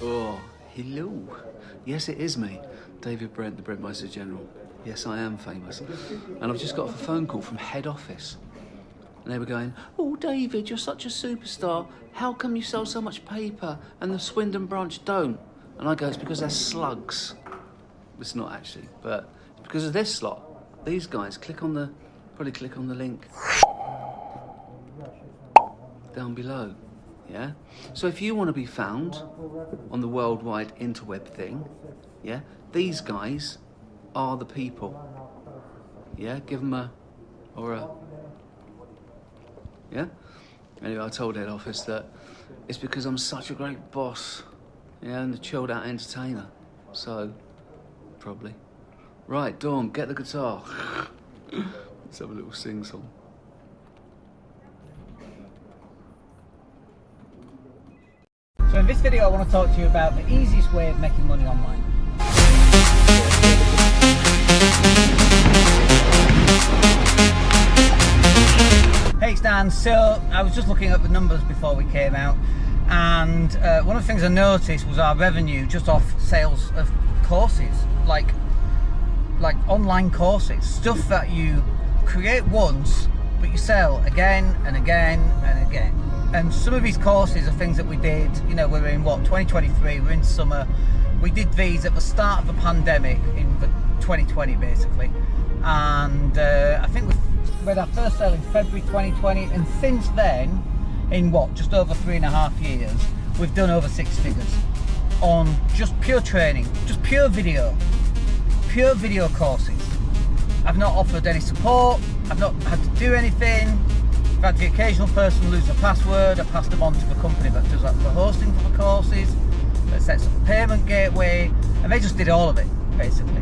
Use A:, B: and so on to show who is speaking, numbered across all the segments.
A: Oh, hello. Yes, it is me, David Brent, the Breadmeister General. Yes, I am famous. And I've just got a phone call from head office. And they were going, oh, David, you're such a superstar. How come you sell so much paper and the Swindon branch don't? And I go, it's because they're slugs. It's not actually, but it's because of this lot. These guys, probably click on the link down below. Yeah? So if you want to be found on the worldwide interweb thing, yeah, these guys are the people. Yeah? Give them yeah? Anyway, I told head office that it's because I'm such a great boss, yeah, and the chilled out entertainer. So, probably. Right, Dawn, get the guitar. Let's have a little sing-song.
B: So in this video I want to talk to you about the easiest way of making money online. Hey Stan, so I was just looking at the numbers before we came out, and one of the things I noticed was our revenue just off sales of courses, like online courses, stuff that you create once but you sell again and again and again. And some of these courses are things that we did, you know, we're in 2023, we're in summer. We did these at the start of the pandemic in 2020 basically. And I think we had our first sale in February 2020, and since then, in just over 3.5 years, we've done over 6 figures on just pure training, just pure video courses. I've not offered any support, I've not had to do anything. I've had the occasional person lose their password. I passed them on to the company that does that for hosting for the courses, that sets up a payment gateway, and they just did all of it, basically.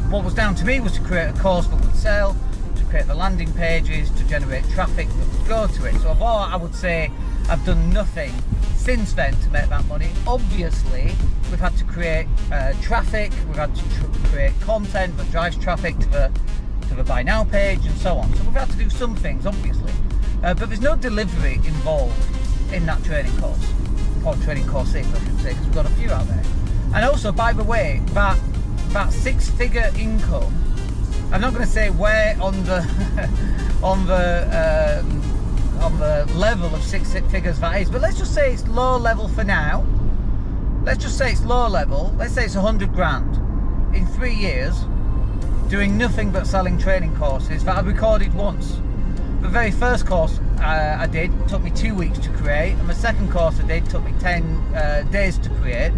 B: What was down to me was to create a course that would sell, to create the landing pages, to generate traffic that would go to it. So I would say I've done nothing since then to make that money. Obviously, we've had to create traffic, we've had to create content that drives traffic to the buy now page and so on. So we've had to do some things, obviously. But there's no delivery involved in that training course, or training courses, I should say, because we've got a few out there. And also, by the way, that 6-figure income, I'm not going to say where on the on the level of 6 figures that is, but let's just say it's low level for now. Let's just say it's low level. Let's say it's 100 grand in 3 years, doing nothing but selling training courses that I recorded once. The very first course I did took me 2 weeks to create, and the second course I did took me 10 days to create.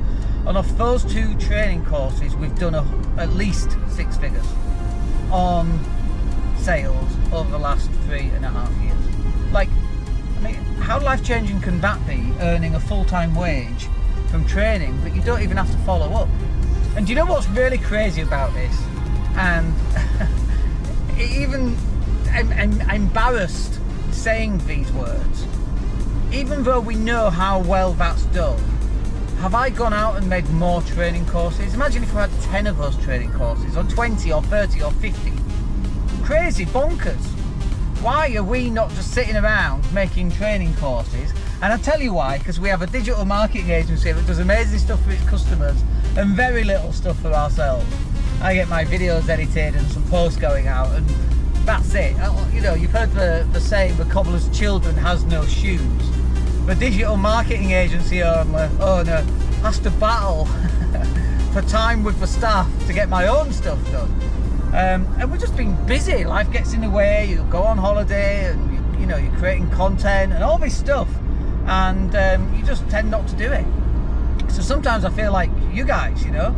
B: And off those 2 training courses, we've done at least 6 figures on sales over the last 3.5 years. Like, I mean, how life-changing can that be, earning a full-time wage from training, but you don't even have to follow up? And do you know what's really crazy about this? And I'm embarrassed saying these words. Even though we know how well that's done, have I gone out and made more training courses? Imagine if we had 10 of those training courses, or 20 or 30 or 50. Crazy, bonkers. Why are we not just sitting around making training courses? And I'll tell you why, because we have a digital marketing agency that does amazing stuff for its customers and very little stuff for ourselves. I get my videos edited and some posts going out, and that's it. You know, you've heard the saying, the cobbler's children has no shoes. The digital marketing agency owner has to battle for time with the staff to get my own stuff done. And we've just been busy. Life gets in the way. You go on holiday, and you know, you're creating content and all this stuff, and you just tend not to do it. So sometimes I feel like you guys, you know.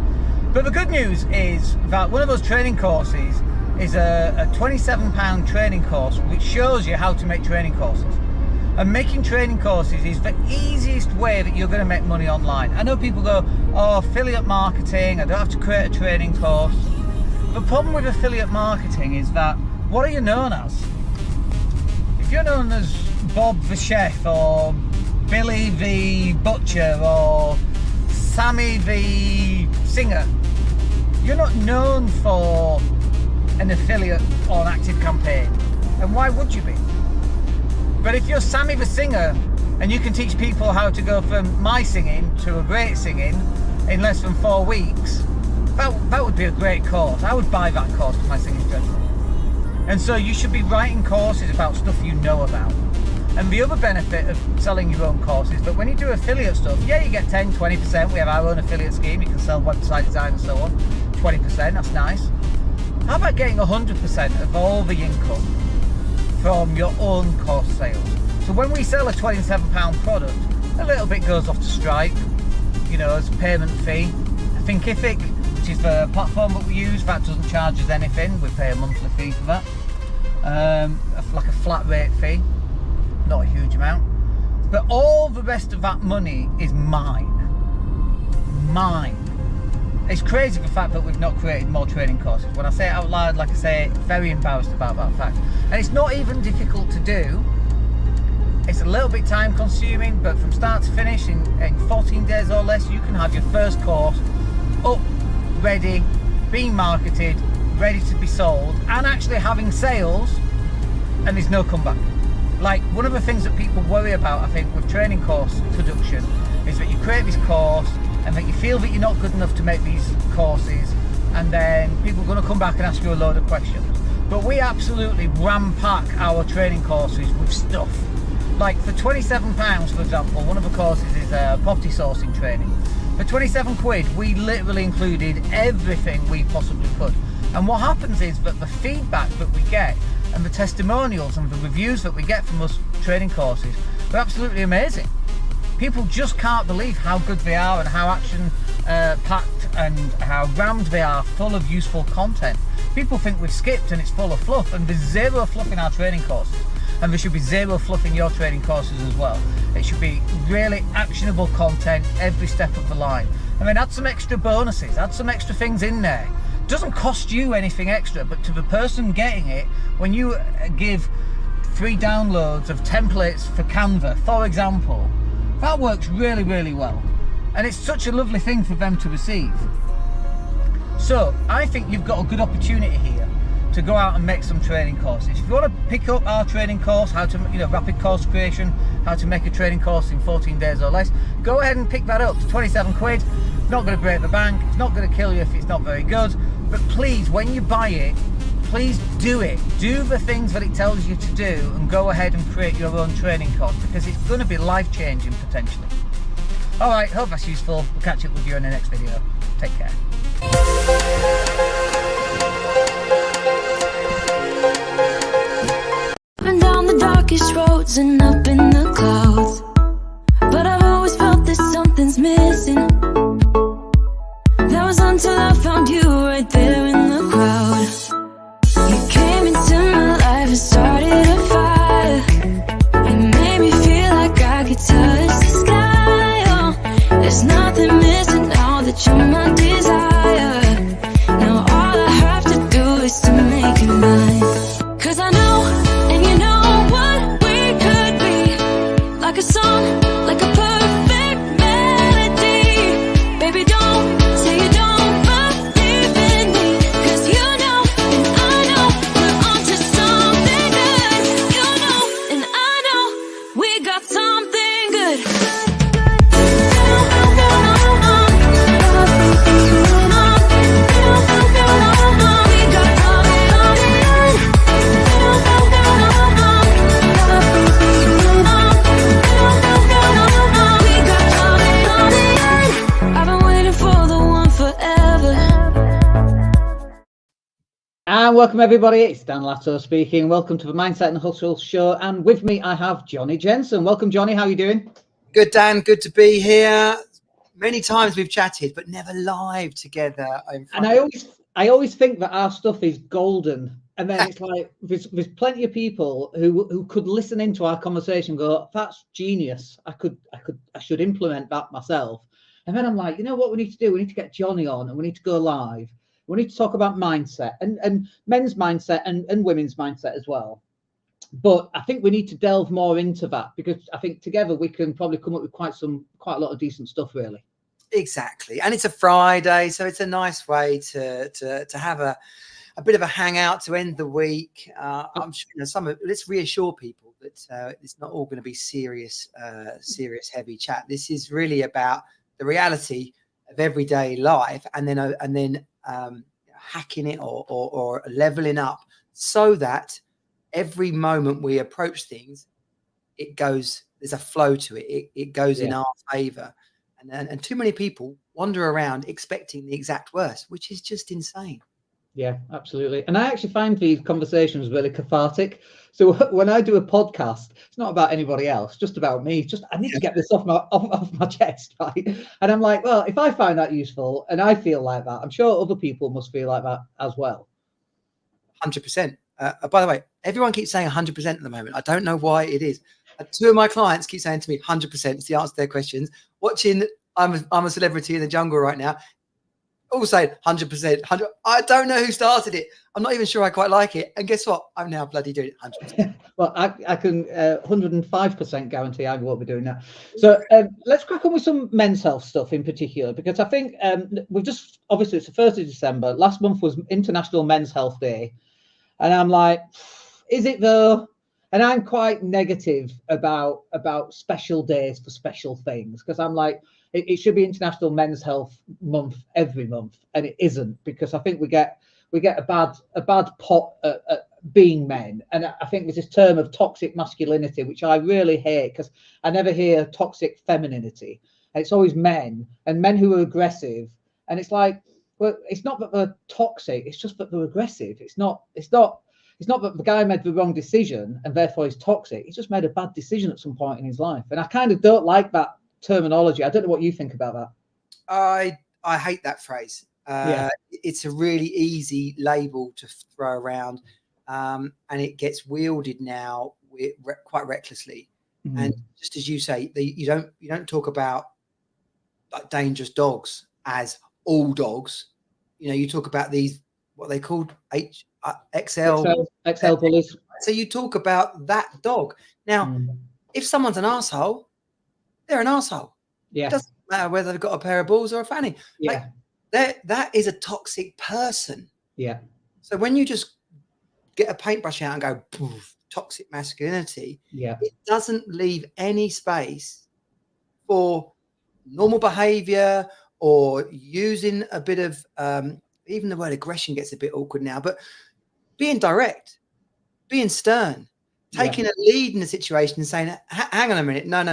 B: But the good news is that one of those training courses is a £27 training course which shows you how to make training courses. And making training courses is the easiest way that you're going to make money online. I know people go, oh, affiliate marketing, I don't have to create a training course. The problem with affiliate marketing is that, what are you known as? If you're known as Bob the Chef, or Billy the Butcher, or Sammy the Singer, you're not known for an affiliate or an active campaign. And why would you be? But if you're Sammy the Singer and you can teach people how to go from my singing to a great singing in less than 4 weeks, that would be a great course. I would buy that course for my singing dreadful. And so you should be writing courses about stuff you know about. And the other benefit of selling your own courses, that when you do affiliate stuff, yeah, you get 10, 20%. We have our own affiliate scheme. You can sell website design and so on. 20%, that's nice. How about getting 100% of all the income from your own course sales? So when we sell a £27 product, a little bit goes off to Stripe, you know, as a payment fee. Thinkific, which is the platform that we use, that doesn't charge us anything. We pay a monthly fee for that. Like a flat rate fee, not a huge amount. But all the rest of that money is mine. Mine. It's crazy the fact that we've not created more training courses. When I say it out loud, like I say, very embarrassed about that fact. And it's not even difficult to do. It's a little bit time consuming, but from start to finish in 14 days or less, you can have your first course up, ready, being marketed, ready to be sold, and actually having sales, and there's no comeback. Like, one of the things that people worry about, I think, with training course production is that you create this course and that you feel that you're not good enough to make these courses, and then people are going to come back and ask you a load of questions. But we absolutely ram-pack our training courses with stuff. Like for £27, for example, one of the courses is property sourcing training. For 27 quid, we literally included everything we possibly could. And what happens is that the feedback that we get and the testimonials and the reviews that we get from us training courses are absolutely amazing. People just can't believe how good they are and how action packed and how rammed they are, full of useful content. People think we've skipped and it's full of fluff, and there's zero fluff in our training courses. And there should be zero fluff in your training courses as well. It should be really actionable content every step of the line. I mean, add some extra bonuses, add some extra things in there. It doesn't cost you anything extra, but to the person getting it, when you give free downloads of templates for Canva, for example, that works really, really well. And it's such a lovely thing for them to receive. So I think you've got a good opportunity here to go out and make some training courses. If you want to pick up our training course, how to, rapid course creation, how to make a training course in 14 days or less, go ahead and pick that up. It's 27 quid. It's not going to break the bank. It's not going to kill you if it's not very good. But please, when you buy it, please do it. Do the things that it tells you to do and go ahead and create your own training course, because it's going to be life-changing potentially. All right, hope that's useful. We'll catch up with you in the next video. Take care.
C: Been down the darkest roads and up in the clouds, but I've always felt that something's missing. That was until I found you right there in the crowd. You came into my life and started a fire. You made me feel like I could touch the sky. Oh, there's nothing missing now that you're my desire. Now all I have to do is to make you mine. 'Cause I know, and you know what we could be. Like a song, like a perfect melody. Baby, don't say you don't believe in me. 'Cause you know, and I know, we're onto something good. You know, and I know, we got something good.
B: And welcome everybody, it's Dan Latto speaking. Welcome to the Mindset and Hustle show, and with me I have Johnny Jensen. Welcome Johnny, how are you doing?
D: Good, Dan, good to be here. Many times we've chatted, but never live together.
B: And I always think that our stuff is golden, and then it's like there's plenty of people who could listen into our conversation and go, that's genius. I should implement that myself. And then I'm like, you know what we need to do? We need to get Johnny on and we need to go live. We need to talk about mindset and men's mindset and women's mindset as well. But I think we need to delve more into that, because I think together we can probably come up with quite a lot of decent stuff, really.
D: Exactly. And it's a Friday, so it's a nice way to have a a bit of a hangout to end the week. I'm sure let's reassure people that it's not all going to be serious, heavy chat. This is really about the reality of everyday life, and then hacking it or leveling up so that every moment we approach things, there's a flow to it. It goes in our favor. And too many people wander around expecting the exact worst, which is just insane.
B: Yeah, absolutely. And I actually find these conversations really cathartic. So when I do a podcast, it's not about anybody else, just about me. I need to get this off my chest, right? And I'm like, well, if I find that useful and I feel like that, I'm sure other people must feel like that as well.
D: 100%. By the way, everyone keeps saying 100% at the moment. I don't know why it is. 2 of my clients keep saying to me 100% is the answer to their questions. Watching I'm a Celebrity in the Jungle right now. All saying 100%. 100. I don't know who started it. I'm not even sure I quite like it. And guess what? I'm now bloody doing it 100%.
B: Well, I can 105% guarantee I won't be doing that. So let's crack on with some men's health stuff in particular, because I think we've just, obviously it's the 1st of December. Last month was International Men's Health Day. And I'm like, is it though? And I'm quite negative about special days for special things, because I'm like, it should be International Men's Health Month every month, and it isn't, because I think we get a bad pot at being men. And I think there's this term of toxic masculinity, which I really hate, because I never hear toxic femininity. It's always men, and men who are aggressive. And it's like, well, it's not that they're toxic, it's just that they're aggressive. It's not that the guy made the wrong decision and therefore he's toxic. He's just made a bad decision at some point in his life. And I kind of don't like that terminology. I don't know what you think about that.
D: I hate that phrase. It's a really easy label to throw around, and it gets wielded now quite recklessly. Mm-hmm. And just as you say, you don't talk about like dangerous dogs as all dogs. You know, you talk about these, what they called XL
B: bullies.
D: So you talk about that dog. Now, if someone's an arsehole, they're an arsehole.
B: Yeah.
D: It doesn't matter whether they've got a pair of balls or a fanny.
B: Yeah.
D: Like, that is a toxic person.
B: Yeah.
D: So when you just get a paintbrush out and go, poof, toxic masculinity, it doesn't leave any space for normal behavior or using a bit of, even the word aggression gets a bit awkward now, but being direct, being stern, taking a lead in the situation and saying, hang on a minute, no.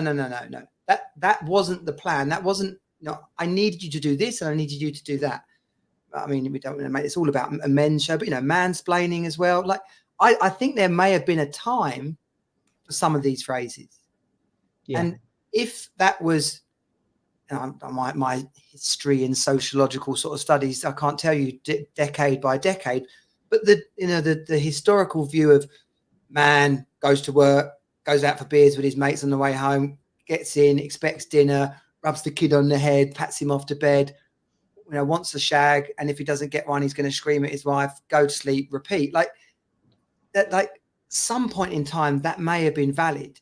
D: That wasn't the plan. That wasn't, I needed you to do this and I needed you to do that. I mean, we don't want to make this all about a men's show, but, mansplaining as well. Like, I think there may have been a time for some of these phrases. Yeah. And if that was, my history and sociological sort of studies, I can't tell you decade by decade, but the historical view of man goes to work, goes out for beers with his mates on the way home, gets in, expects dinner, rubs the kid on the head, pats him off to bed, wants a shag, and if he doesn't get one, he's going to scream at his wife, go to sleep, repeat. Like that, like some point in time that may have been valid,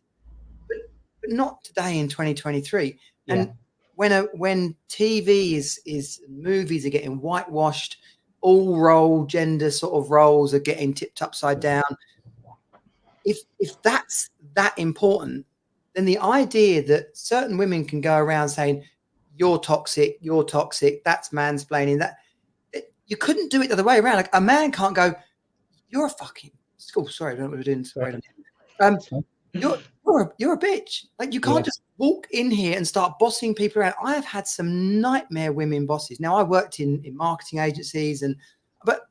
D: but not today in 2023. Yeah. And when TV is movies are getting whitewashed, all gender sort of roles are getting tipped upside down. If that's that important, then the idea that certain women can go around saying you're toxic, that's mansplaining, that you couldn't do it the other way around. Like a man can't go, you're a fucking sorry, I don't know what we're doing. Sorry. You're a bitch. Like you can't just walk in here and start bossing people around. I have had some nightmare women bosses. Now I worked in marketing agencies, but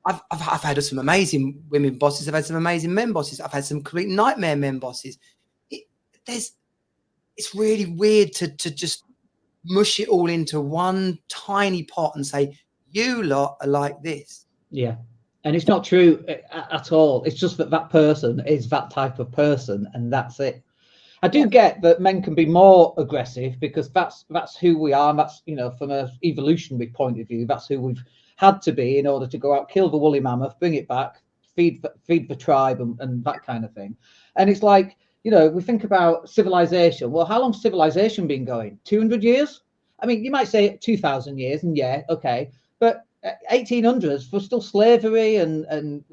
D: I've had some amazing women bosses. I've had some amazing men bosses. I've had some complete nightmare men bosses. It's really weird to just mush it all into one tiny pot and say you lot are like this.
B: Yeah. And it's not true at all. It's just that person is that type of person, and that's it. I do get that men can be more aggressive because that's who we are. And that's, from an evolutionary point of view, that's who we've had to be in order to go out, kill the woolly mammoth, bring it back, feed the tribe and that kind of thing. And it's like, we think about civilization. Well, how long's civilization been going? 200 years? I mean, you might say 2,000 years, and okay. But 1800s was still slavery and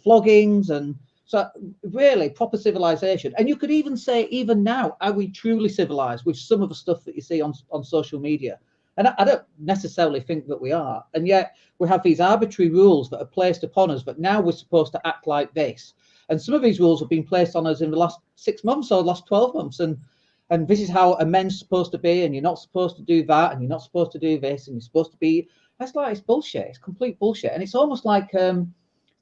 B: floggings, and so really proper civilization. And you could even say, even now, are we truly civilized with some of the stuff that you see on social media? And I don't necessarily think that we are. And yet we have these arbitrary rules that are placed upon us, but now we're supposed to act like this. And some of these rules have been placed on us in the last 6 months or the last 12 months. And this is how a man's supposed to be, and you're not supposed to do that, and you're not supposed to do this, and you're supposed to be. That's like, it's bullshit. It's complete bullshit. And it's almost like an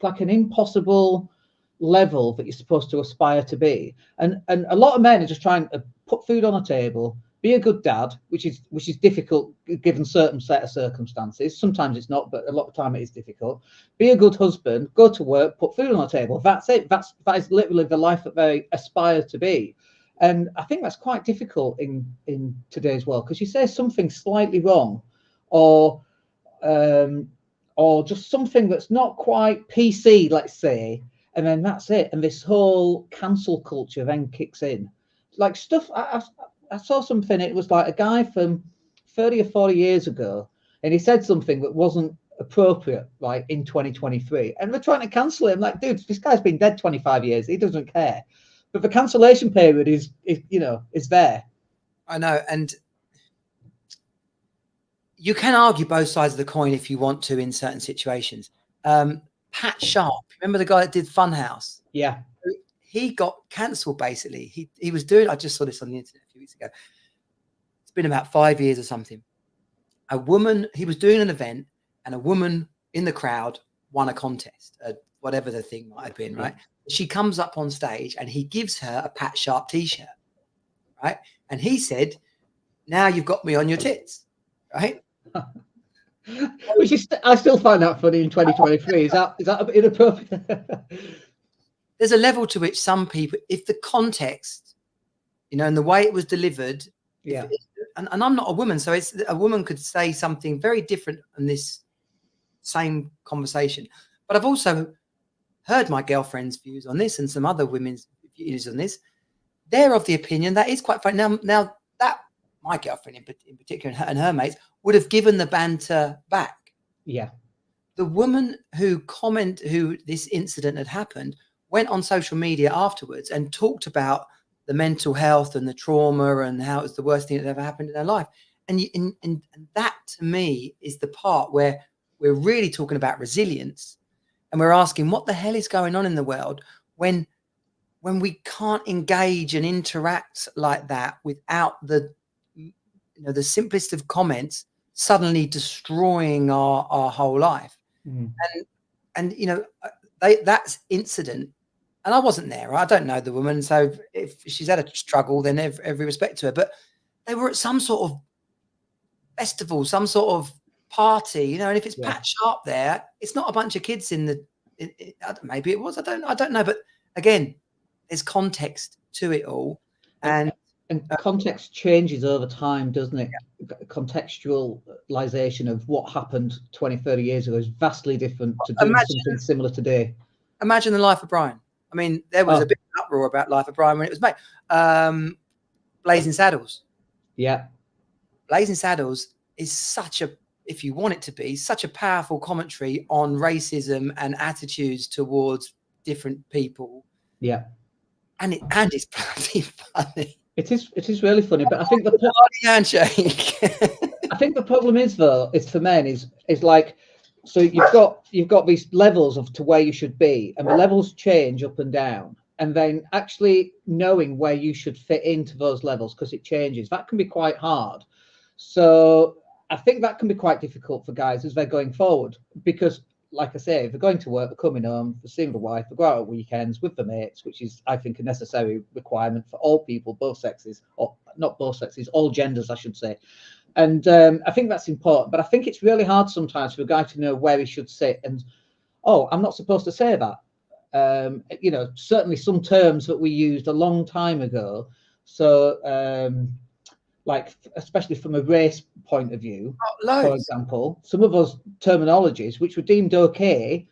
B: impossible level that you're supposed to aspire to be. And a lot of men are just trying to put food on a table, be a good dad, which is difficult given certain set of circumstances. Sometimes it's not, but a lot of the time it is difficult. Be a good husband, go to work, put food on the table. That's it. That is literally the life that they aspire to be. And I think that's quite difficult in today's world, because you say something slightly wrong, or just something that's not quite PC, let's say, and then that's it. And this whole cancel culture then kicks in. Like stuff, I saw something, it was like a guy from 30 or 40 years ago, and he said something that wasn't appropriate, like in 2023. And we're trying to cancel him. Like, dude, this guy's been dead 25 years. He doesn't care. But the cancellation period is there.
D: I know. And you can argue both sides of the coin if you want to in certain situations. Pat Sharp, remember the guy that did Funhouse?
B: Yeah.
D: He got cancelled, basically. He was doing, I just saw this on the internet a few weeks ago. It's been about 5 years or something. A woman, he was doing an event, and a woman in the crowd won a contest, whatever the thing might have been, right? She comes up on stage and he gives her a Pat Sharp t-shirt, right? And he said, "Now you've got me on your tits," right?
B: Which is, I still find that funny in 2023. Is that a bit inappropriate?
D: There's a level to which some people, if the context, and the way it was delivered,
B: yeah.
D: And I'm not a woman, so a woman could say something very different in this same conversation. But I've also heard my girlfriend's views on this and some other women's views on this. They're of the opinion that is quite funny. Now that my girlfriend in particular and her mates would have given the banter back.
B: Yeah.
D: The woman who this incident had happened went on social media afterwards and talked about the mental health and the trauma and how it was the worst thing that ever happened in her life. And that, to me, is the part where we're really talking about resilience, and we're asking what the hell is going on in the world when we can't engage and interact like that without the simplest of comments suddenly destroying our whole life.
B: Mm.
D: And that incident, and I wasn't there. I don't know the woman, so if she's had a struggle, then every respect to her. But they were at some sort of festival, some sort of party, and if it's Pat Sharp there, it's not a bunch of kids in the. Maybe it was. I don't know. But again, there's context to it all, and
B: context changes over time, doesn't it? Yeah. Contextualization of what happened 20, 30 years ago is vastly different to doing something similar today.
D: Imagine the Life of Brian. I mean, there was a big uproar about Life of Brian when it was made. Blazing Saddles.
B: Yeah.
D: Blazing Saddles is if you want it to be, such a powerful commentary on racism and attitudes towards different people.
B: Yeah.
D: And it's bloody funny.
B: It is really funny, but I think the
D: handshake.
B: I think the problem is, though, is for men is like, so you've got these levels to where you should be, and the levels change up and down, and then actually knowing where you should fit into those levels, because it changes, that can be quite hard. So I think that can be quite difficult for guys as they're going forward, because, like I say, if they're going to work, they're coming home, they're seeing the wife, they go out at weekends with the mates, which is, I think, a necessary requirement for all people, both sexes, or not both sexes, all genders, I should say. And I think that's important, but I think it's really hard sometimes for a guy to know where he should sit. And, I'm not supposed to say that. Certainly some terms that we used a long time ago. So, like, especially from a race point of view, for example, some of those terminologies which were deemed okay.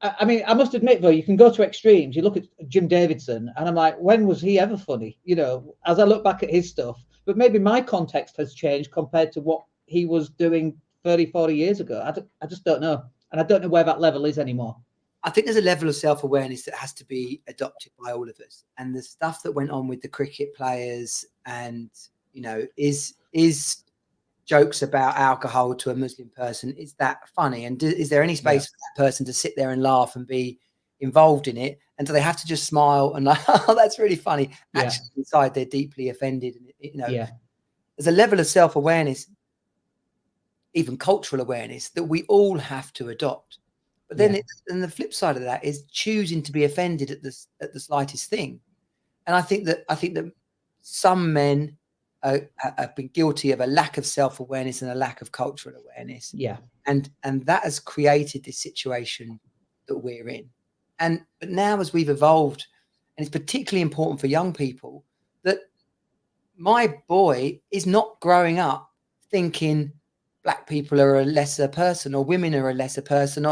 B: I mean, I must admit, though, you can go to extremes. You look at Jim Davidson, and I'm like, when was he ever funny? As I look back at his stuff, but maybe my context has changed compared to what he was doing 30, 40 years ago. I just don't know. And I don't know where that level is anymore.
D: I think there's a level of self-awareness that has to be adopted by all of us. And the stuff that went on with the cricket players and, you know, is jokes about alcohol to a Muslim person, is that funny? And is there any space for that person to sit there and laugh and be involved in it? And do they have to just smile and like, oh, that's really funny? Actually, inside they're deeply offended. And, you know, there's a level of self-awareness, even cultural awareness, that we all have to adopt. But then and the flip side of that is choosing to be offended at the slightest thing. And I think that some men have been guilty of a lack of self-awareness and a lack of cultural awareness. Yeah. And that has created this situation that we're in. But now, as we've evolved, and it's particularly important for young people, that my boy is not growing up thinking black people are a lesser person or women are a lesser person,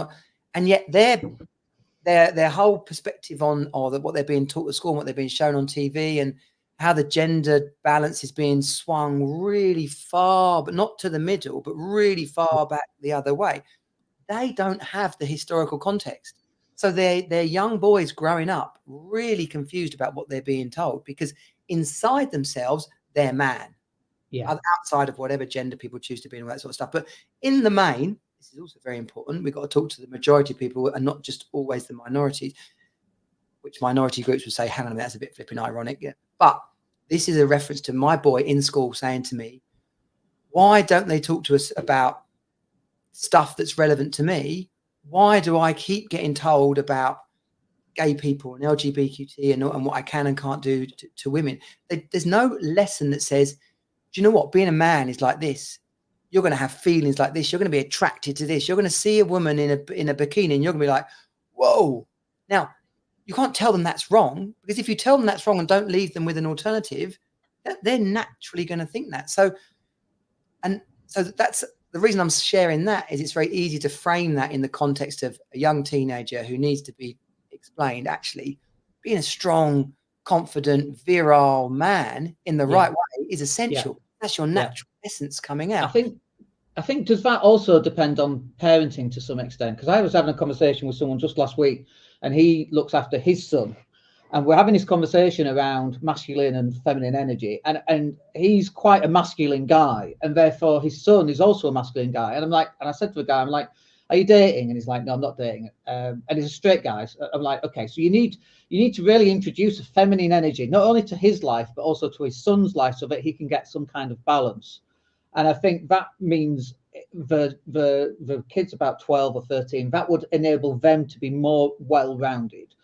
D: and yet their whole perspective on what they're being taught at school and what they're being shown on TV and how the gender balance is being swung really far, but not to the middle, but really far back the other way. They don't have the historical context. So they're young boys growing up really confused about what they're being told, because inside themselves, they're man. Yeah. Outside of whatever gender people choose to be and all that sort of stuff. But in the main, this is also very important, we've got to talk to the majority of people and not just always the minorities, which minority groups would say, hang on a minute, that's a bit flipping ironic. Yeah. But this is a reference to my boy in school saying to me, why don't they talk to us about stuff that's relevant to me? Why do I keep getting told about gay people and LGBTQ and what I can and can't do to women? There's no lesson that says, do you know what? Being a man is like this. You're going to have feelings like this. You're going to be attracted to this. You're going to see a woman in a bikini and you're going to be like, whoa. Now, you can't tell them that's wrong, because if you tell them that's wrong and don't leave them with an alternative, they're naturally going to think that. So that's the reason I'm sharing that, is it's very easy to frame that in the context of a young teenager who needs to be explained. Actually, being a strong, confident, virile man in the right way is essential. That's your natural essence coming out.
B: I think does that also depend on parenting to some extent? Because I was having a conversation with someone just last week, and he looks after his son, and we're having this conversation around masculine and feminine energy, and he's quite a masculine guy, and therefore his son is also a masculine guy. And I said to the guy, I'm like, are you dating? And he's like, no, I'm not dating. And he's a straight guy. So I'm like, okay, so you need to really introduce a feminine energy, not only to his life, but also to his son's life, so that he can get some kind of balance. And I think that means the kids about 12 or 13, that would enable them to be more well-rounded.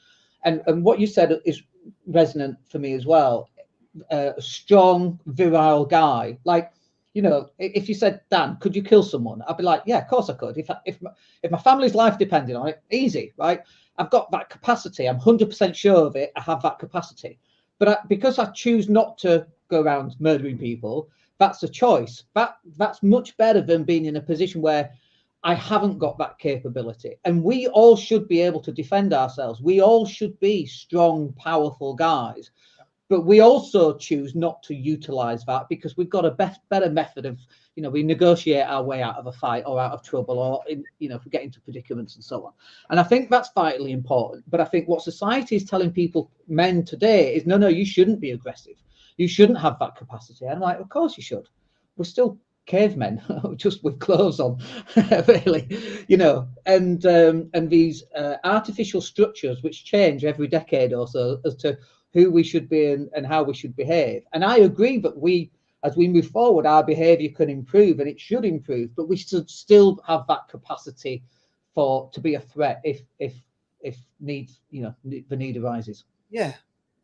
B: And what you said is resonant for me as well. A strong, virile guy. Like, you know, if you said, Dan, could you kill someone? I'd be like, yeah, of course I could. If my family's life depended on it, easy, right? I've got that capacity. I'm 100% sure of it. I have that capacity. But because I choose not to go around murdering people, that's a choice. That's much better than being in a position where I haven't got that capability. And we all should be able to defend ourselves. We all should be strong, powerful guys. But we also choose not to utilize that, because we've got a better method of, you know, we negotiate our way out of a fight or out of trouble, or, you know, if we get into predicaments and so on. And I think that's vitally important. But I think what society is telling people, men today, is no, you shouldn't be aggressive. You shouldn't have that capacity. And I'm like, of course you should. We're still cavemen, just with clothes on, really, you know. And these artificial structures which change every decade or so as to who we should be and how we should behave. And I agree that as we move forward, our behavior can improve, and it should improve, but we should still have that capacity to be a threat if need, you know, the need arises.
D: Yeah.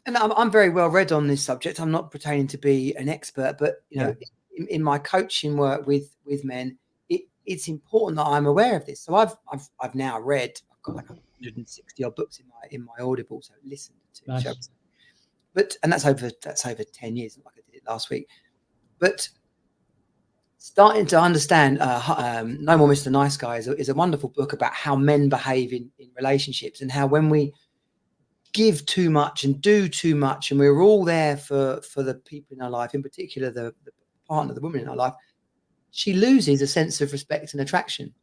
D: And I'm very well read on this subject. I'm not pretending to be an expert, but you know, in my coaching work with men, it's important that I'm aware of this. So I've now read, I've got like 160 odd books in my Audible, so listened to.
B: Nice.
D: And that's over 10 years, like I did it last week. But starting to understand, No More Mr. Nice Guy is a wonderful book about how men behave in relationships, and how when we give too much and do too much, and we're all there for the people in our life, in particular the partner, the woman in our life, she loses a sense of respect and attraction.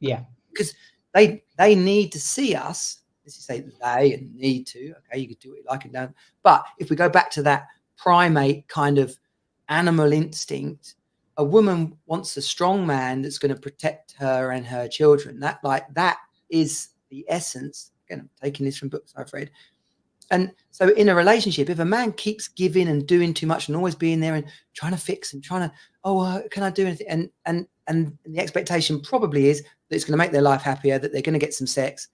B: Yeah.
D: Because they need to see us. This is say they and need to. Okay, you can do what you like and don't. But if we go back to that primate kind of animal instinct, a woman wants a strong man that's going to protect her and her children. That is the essence. Again, I'm taking this from books I've read. And so in a relationship, if a man keeps giving and doing too much and always being there and trying to fix and trying to, can I do anything? And the expectation probably is that it's going to make their life happier, that they're going to get some sex.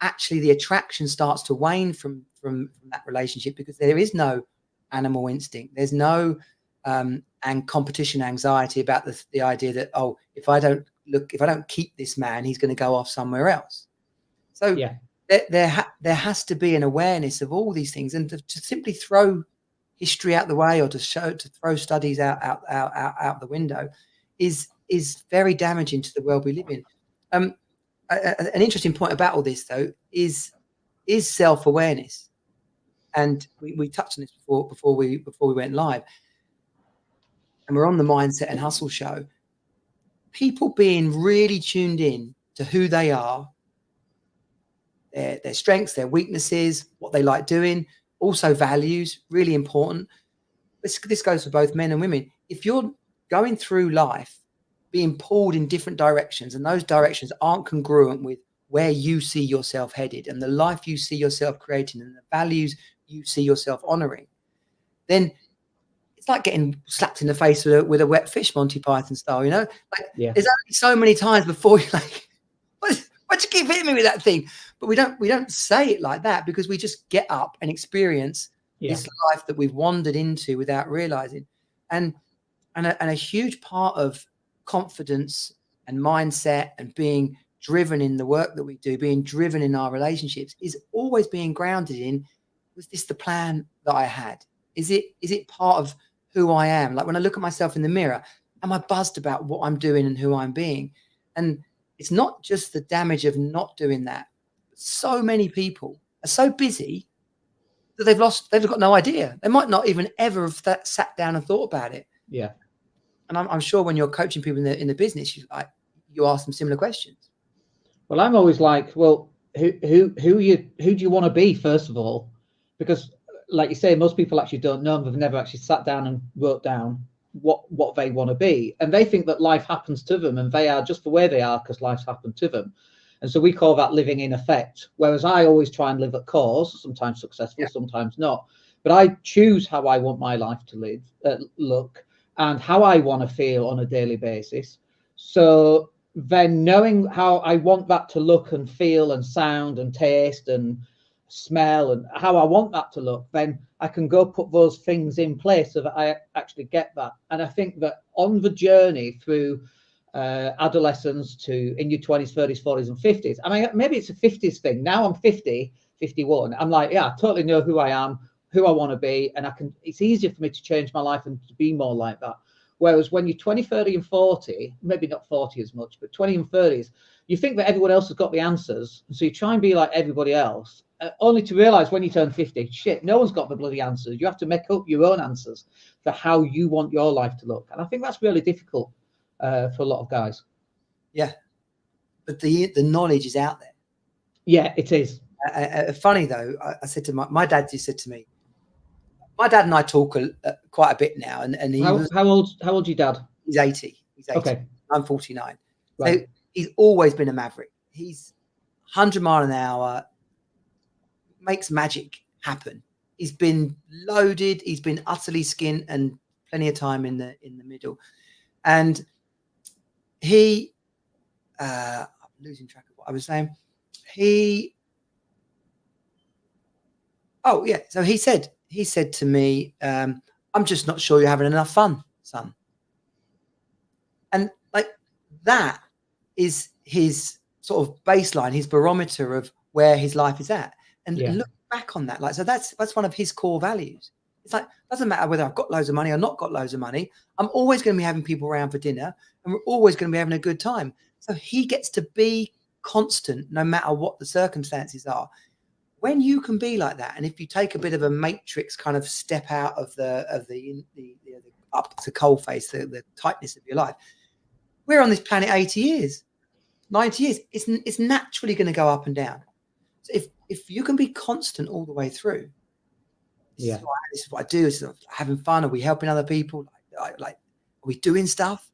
D: Actually, the attraction starts to wane from that relationship, because there is no animal instinct. There's no and competition anxiety about the idea that, oh, if I don't keep this man, he's going to go off somewhere else. So
B: Yeah.
D: there has to be an awareness of all these things, and to simply throw history out the way, or to throw studies out the window is very damaging to the world we live in. An interesting point about all this, though, is self-awareness, and we touched on this before we went live, and we're on the Mindset and Hustle show. People being really tuned in to who they are, their strengths, their weaknesses, what they like doing, also values, really important. This goes for both men and women. If you're going through life being pulled in different directions, and those directions aren't congruent with where you see yourself headed and the life you see yourself creating and the values you see yourself honoring, then it's like getting slapped in the face with a wet fish, Monty Python style, you know? Like, there's only so many times before you're like, why'd you keep hitting me with that thing? But we don't say it like that, because we just get up and experience this life that we've wandered into without realizing. And a huge part of confidence and mindset and being driven in the work that we do, being driven in our relationships, is always being grounded in, was this the plan that I had? Is it part of who I am? Like, when I look at myself in the mirror, am I buzzed about what I'm doing and who I'm being? And it's not just the damage of not doing that. So many people are so busy that they've got no idea. They might not even ever have sat down and thought about it.
B: Yeah.
D: And I'm sure when you're coaching people in the business, you ask them similar questions.
B: Well, I'm always like, well, who do you want to be, first of all? Because, like you say, most people actually don't know. They've never actually sat down and wrote down what they want to be, and they think that life happens to them, and they are just the way they are because life's happened to them. And so we call that living in effect, whereas I always try and live at cause, sometimes successful, sometimes not, but I choose how I want my life to look, and how I want to feel on a daily basis. So then, knowing how I want that to look and feel and sound and taste and smell and how I want that to look, then I can go put those things in place so that I actually get that. And I think that on the journey through adolescence to in your 20s, 30s, 40s and 50s, I mean, maybe it's a 50s thing. Now I'm 50, 51. I'm like, I totally know who I am, who I want to be, and it's easier for me to change my life and to be more like that. Whereas when you're 20, 30 and 40, maybe not 40 as much, but 20 and 30s, you think that everyone else has got the answers. So you try and be like everybody else, only to realize when you turn 50, shit, no one's got the bloody answers. You have to make up your own answers for how you want your life to look. And I think that's really difficult for a lot of guys.
D: Yeah. But the knowledge is out there.
B: Yeah, it is.
D: Funny though, I said to my dad, he said to me, my dad and I talk quite a bit now. And he
B: how old's your dad?
D: He's 80.
B: Okay.
D: I'm 49.
B: Right.
D: So he's always been a maverick. He's 100 mile an hour, makes magic happen. He's been loaded. He's been utterly skinned and plenty of time in the middle. And I'm losing track of what I was saying. So he said to me, I'm just not sure you're having enough fun, son. And like, that is his sort of baseline, his barometer of where his life is at. And look back on that. Like, so that's one of his core values. It's like, doesn't matter whether I've got loads of money or not got loads of money. I'm always going to be having people around for dinner, and we're always going to be having a good time. So he gets to be constant no matter what the circumstances are. When you can be like that, and if you take a bit of a matrix kind of step out of the up to coal face, the tightness of your life, We're on this planet 80 years, 90 years. It's naturally going to go up and down. So if you can be constant all the way through, this is what I do. Is having fun. Are we helping other people? Like, are we doing stuff?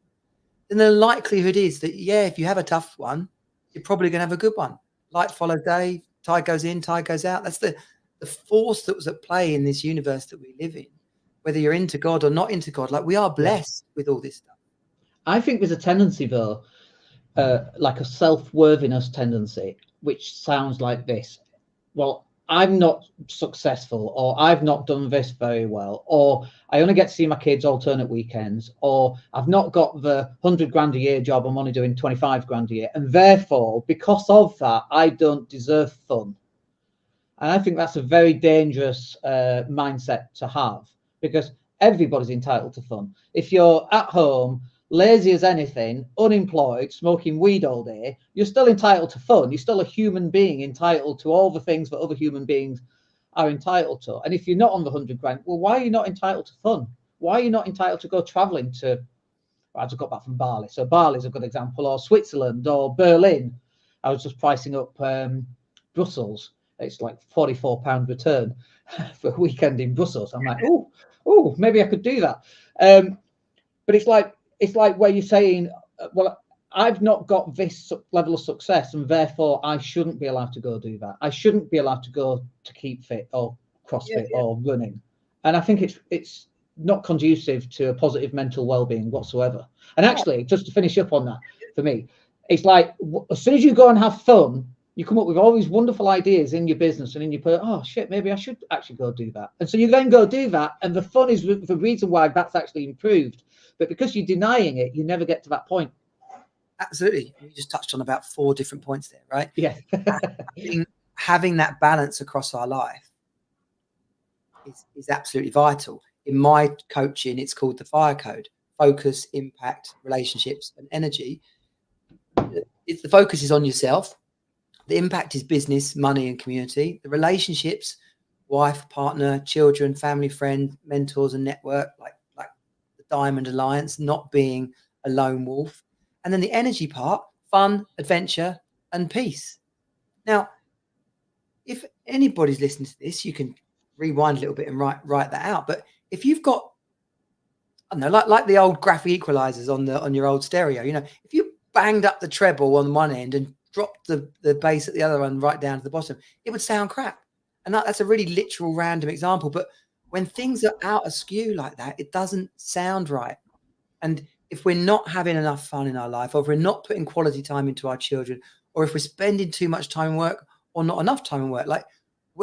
D: Then the likelihood is that, if you have a tough one, you're probably going to have a good one. Light follows day, tide goes in, tide goes out. That's the force that was at play in this universe that we live in, whether you're into God or not into God. Like, we are blessed with all this stuff.
E: I think there's a tendency, though, like a self-worthiness tendency, which sounds like this. Well, I'm not successful, or I've not done this very well, or I only get to see my kids alternate weekends, or I've not got the 100 grand a year job, I'm only doing 25 grand a year. And therefore, because of that, I don't deserve fun. And I think that's a very dangerous mindset to have, because everybody's entitled to fun. If you're at home, lazy as anything, unemployed, smoking weed all day, you're still entitled to fun. You're still a human being entitled to all the things that other human beings are entitled to. And if you're not on the 100 grand, well, why are you not entitled to fun? Why are you not entitled to go traveling to, I just got back from Bali. So Bali's a good example, or Switzerland or Berlin. I was just pricing up Brussels. It's like £44 return for a weekend in Brussels. I'm like, oh, maybe I could do that. But it's like where you're saying, well, I've not got this level of success, and therefore I shouldn't be allowed to go do that. I shouldn't be allowed to go to keep fit or CrossFit or running. And I think it's not conducive to a positive mental well-being whatsoever. And actually, just to finish up on that, for me, it's like, as soon as you go and have fun, you come up with all these wonderful ideas in your business, and then you put, oh shit, maybe I should actually go do that. And so you then go do that, and the fun is the reason why that's actually improved. But because you're denying it, you never get to that point.
D: Absolutely. You just touched on about 4 different points there, right?
E: Yeah.
D: having that balance across our life is absolutely vital. In my coaching, it's called the FIRE code: focus, impact, relationships, and energy. The focus is on yourself. The impact is business, money, and community. The relationships, wife, partner, children, family, friend, mentors, and network, like the Diamond Alliance, not being a lone wolf. And then the energy part, fun, adventure, and peace. Now, if anybody's listening to this, you can rewind a little bit and write that out. But if you've got, I don't know, like the old graphic equalizers on your old stereo, if you banged up the treble on one end and dropped the bass at the other one right down to the bottom, it would sound crap. And that's a really literal random example. But when things are out askew like that, it doesn't sound right. And if we're not having enough fun in our life, or if we're not putting quality time into our children, or if we're spending too much time in work or not enough time in work, like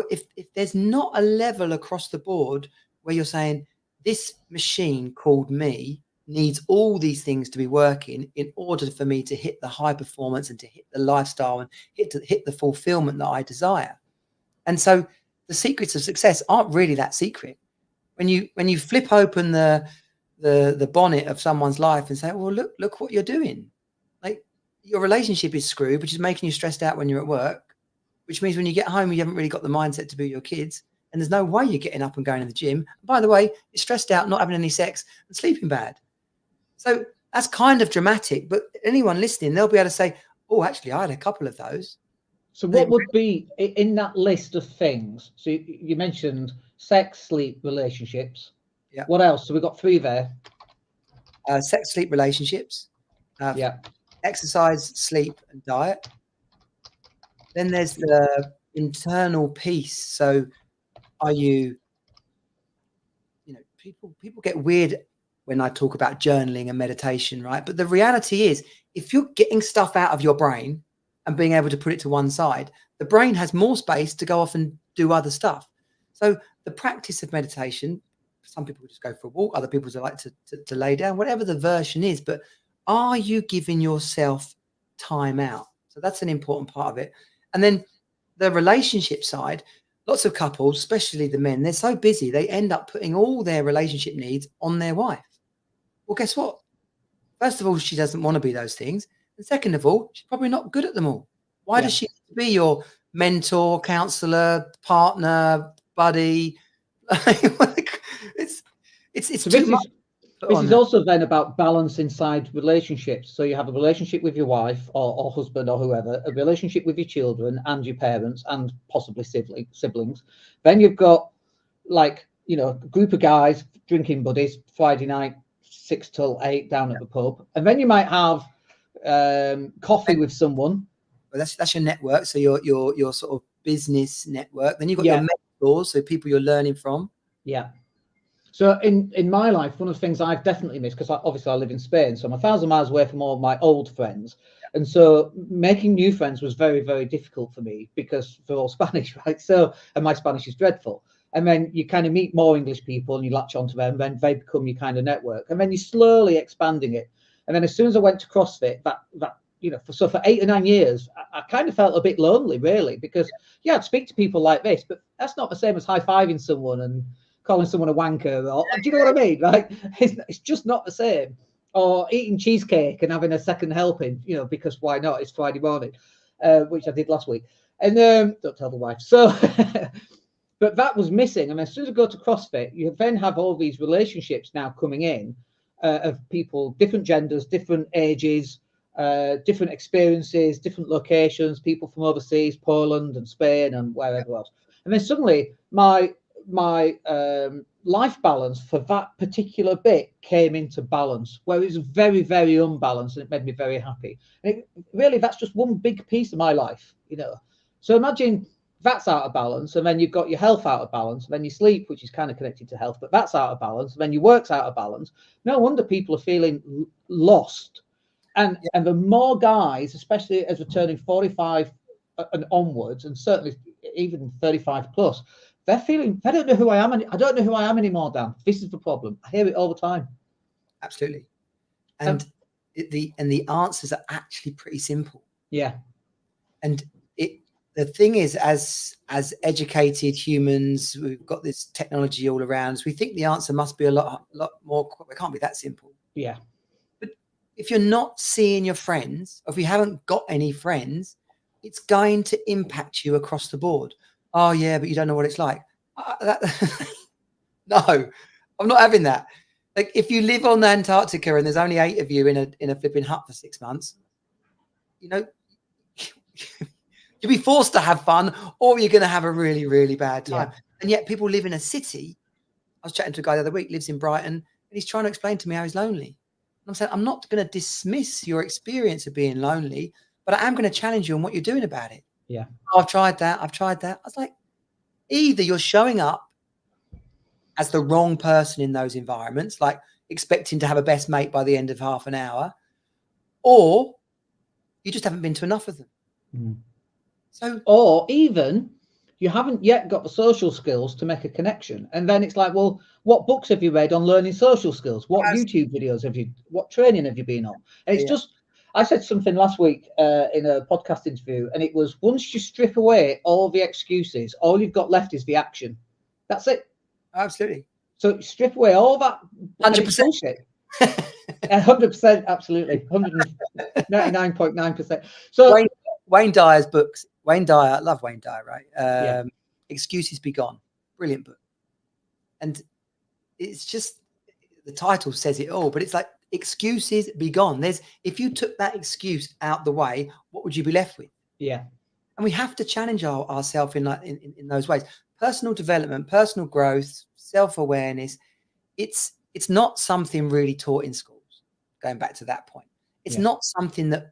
D: if there's not a level across the board where you're saying, this machine called me needs all these things to be working in order for me to hit the high performance and to hit the lifestyle and hit the fulfillment that I desire. And so the secrets of success aren't really that secret. When you flip open the bonnet of someone's life and say, well, look what you're doing. Like, your relationship is screwed, which is making you stressed out when you're at work, which means when you get home, you haven't really got the mindset to be your kids. And there's no way you're getting up and going to the gym. And by the way, you're stressed out, not having any sex, and sleeping bad. So that's kind of dramatic, but anyone listening, they'll be able to say, oh, actually, I had a couple of those.
E: So what would be in that list of things? So you mentioned sex, sleep, relationships.
D: Yeah.
E: What else? So we've got 3 there.
D: Sex, sleep, relationships. Exercise, sleep, and diet. Then there's the internal peace. So are you people get weird when I talk about journaling and meditation, right? But the reality is, if you're getting stuff out of your brain and being able to put it to one side, the brain has more space to go off and do other stuff. So the practice of meditation, some people just go for a walk, other people like to lay down, whatever the version is. But are you giving yourself time out? So that's an important part of it. And then the relationship side, lots of couples, especially the men, they're so busy, they end up putting all their relationship needs on their wife. Well, guess what? First of all, she doesn't want to be those things. And second of all, she's probably not good at them all. Why does she be your mentor, counselor, partner, buddy? It's
E: So
D: too much.
E: This is also then about balance inside relationships. So you have a relationship with your wife or husband or whoever, a relationship with your children and your parents and possibly siblings. Then you've got, like, you know, a group of guys, drinking buddies, Friday night, 6 till 8 down at the pub. And then you might have coffee with someone.
D: Well, that's your network. So your sort of business network. Then you've got your mentors, so people you're learning from.
E: Yeah. So in my life, one of the things I've definitely missed, because obviously I live in Spain, so I'm 1,000 miles away from all my old friends. And so making new friends was very, very difficult for me because they're all Spanish, right? So, and my Spanish is dreadful. And then you kind of meet more English people and you latch onto them, and then they become your kind of network. And then you're slowly expanding it. And then as soon as I went to CrossFit, that you know, for 8 or 9 years, I kind of felt a bit lonely, really, because I'd speak to people like this, but that's not the same as high-fiving someone and calling someone a wanker, or do you know what I mean? Right? It's just not the same. Or eating cheesecake and having a second helping, you know, because why not? It's Friday morning, which I did last week. And don't tell the wife. So, but that was missing. And as soon as I go to CrossFit, you then have all these relationships now coming in of people, different genders, different ages, different experiences, different locations, people from overseas, Poland and Spain and wherever else. And then suddenly my life balance for that particular bit came into balance, where it was very, very unbalanced, and it made me very happy. And really, that's just one big piece of my life, you know. So imagine that's out of balance, and then you've got your health out of balance, and then your sleep, which is kind of connected to health, but that's out of balance, and then your work's out of balance. No wonder people are feeling lost. And the more guys, especially as we're turning 45 and onwards, and certainly even 35 plus, they're feeling, I don't know who I am. I don't know who I am anymore, Dan. This is the problem. I hear it all the time.
D: Absolutely. And the answers are actually pretty simple.
E: Yeah.
D: And the thing is, as educated humans, we've got this technology all around us. We think the answer must be a lot more. It can't be that simple.
E: Yeah.
D: But if you're not seeing your friends, or if you haven't got any friends, it's going to impact you across the board. Oh yeah, but you don't know what it's like. No, I'm not having that. Like, if you live on Antarctica and there's only 8 of you in a flipping hut for 6 months, you know, you'll be forced to have fun, or you're going to have a really, really bad time. Yeah. And yet people live in a city. I was chatting to a guy the other week, lives in Brighton, and he's trying to explain to me how he's lonely. And I'm saying, I'm not going to dismiss your experience of being lonely, but I am going to challenge you on what you're doing about it.
E: Yeah.
D: Oh, I've tried that. I was like, either you're showing up as the wrong person in those environments, like expecting to have a best mate by the end of half an hour, or you just haven't been to enough of them.
E: Mm.
D: So,
E: or even you haven't yet got the social skills to make a connection. And then it's like, well, what books have you read on learning social skills? What YouTube videos what training have you been on? And it's just, I said something last week in a podcast interview, and it was, once you strip away all the excuses, all you've got left is the action. That's it.
D: Absolutely.
E: So strip away all that
D: 100%.
E: 100%, absolutely. 199.9%. So
D: Wayne Dyer's books. Wayne Dyer, I love Wayne Dyer, right? Excuses Be Gone. Brilliant book. And it's just, the title says it all, but it's like, excuses be gone. If you took that excuse out the way, what would you be left with?
E: Yeah. And
D: we have to challenge ourselves in those ways. Personal development, personal growth, self-awareness. It's not something really taught in schools. Going back to that point, it's not something that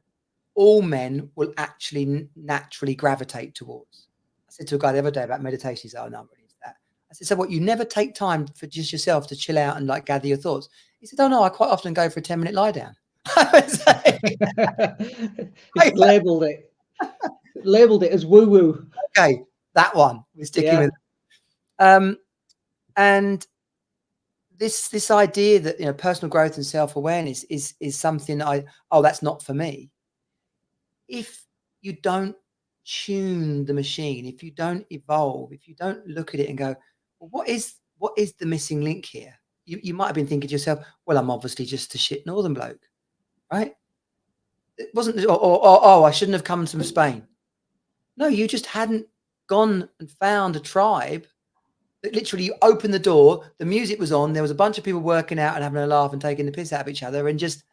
D: all men will actually naturally gravitate towards. I said to a guy the other day about meditation. He said, "Oh no, I'm really into that." I said, "So what? You never take time for just yourself to chill out and like gather your thoughts?" He said, "Oh no, I quite often go for a 10-minute lie down."
E: He's labelled it as woo woo.
D: Okay, that one we're sticking with. And this idea that, you know, personal growth and self-awareness is something that's not for me. If you don't tune the machine, if you don't evolve, if you don't look at it and go, well, what is the missing link here? You might have been thinking to yourself, well, I'm obviously just a shit northern bloke, right? It wasn't, or I shouldn't have come from Spain. No, you just hadn't gone and found a tribe that literally you open the door, the music was on, there was a bunch of people working out and having a laugh and taking the piss out of each other, and just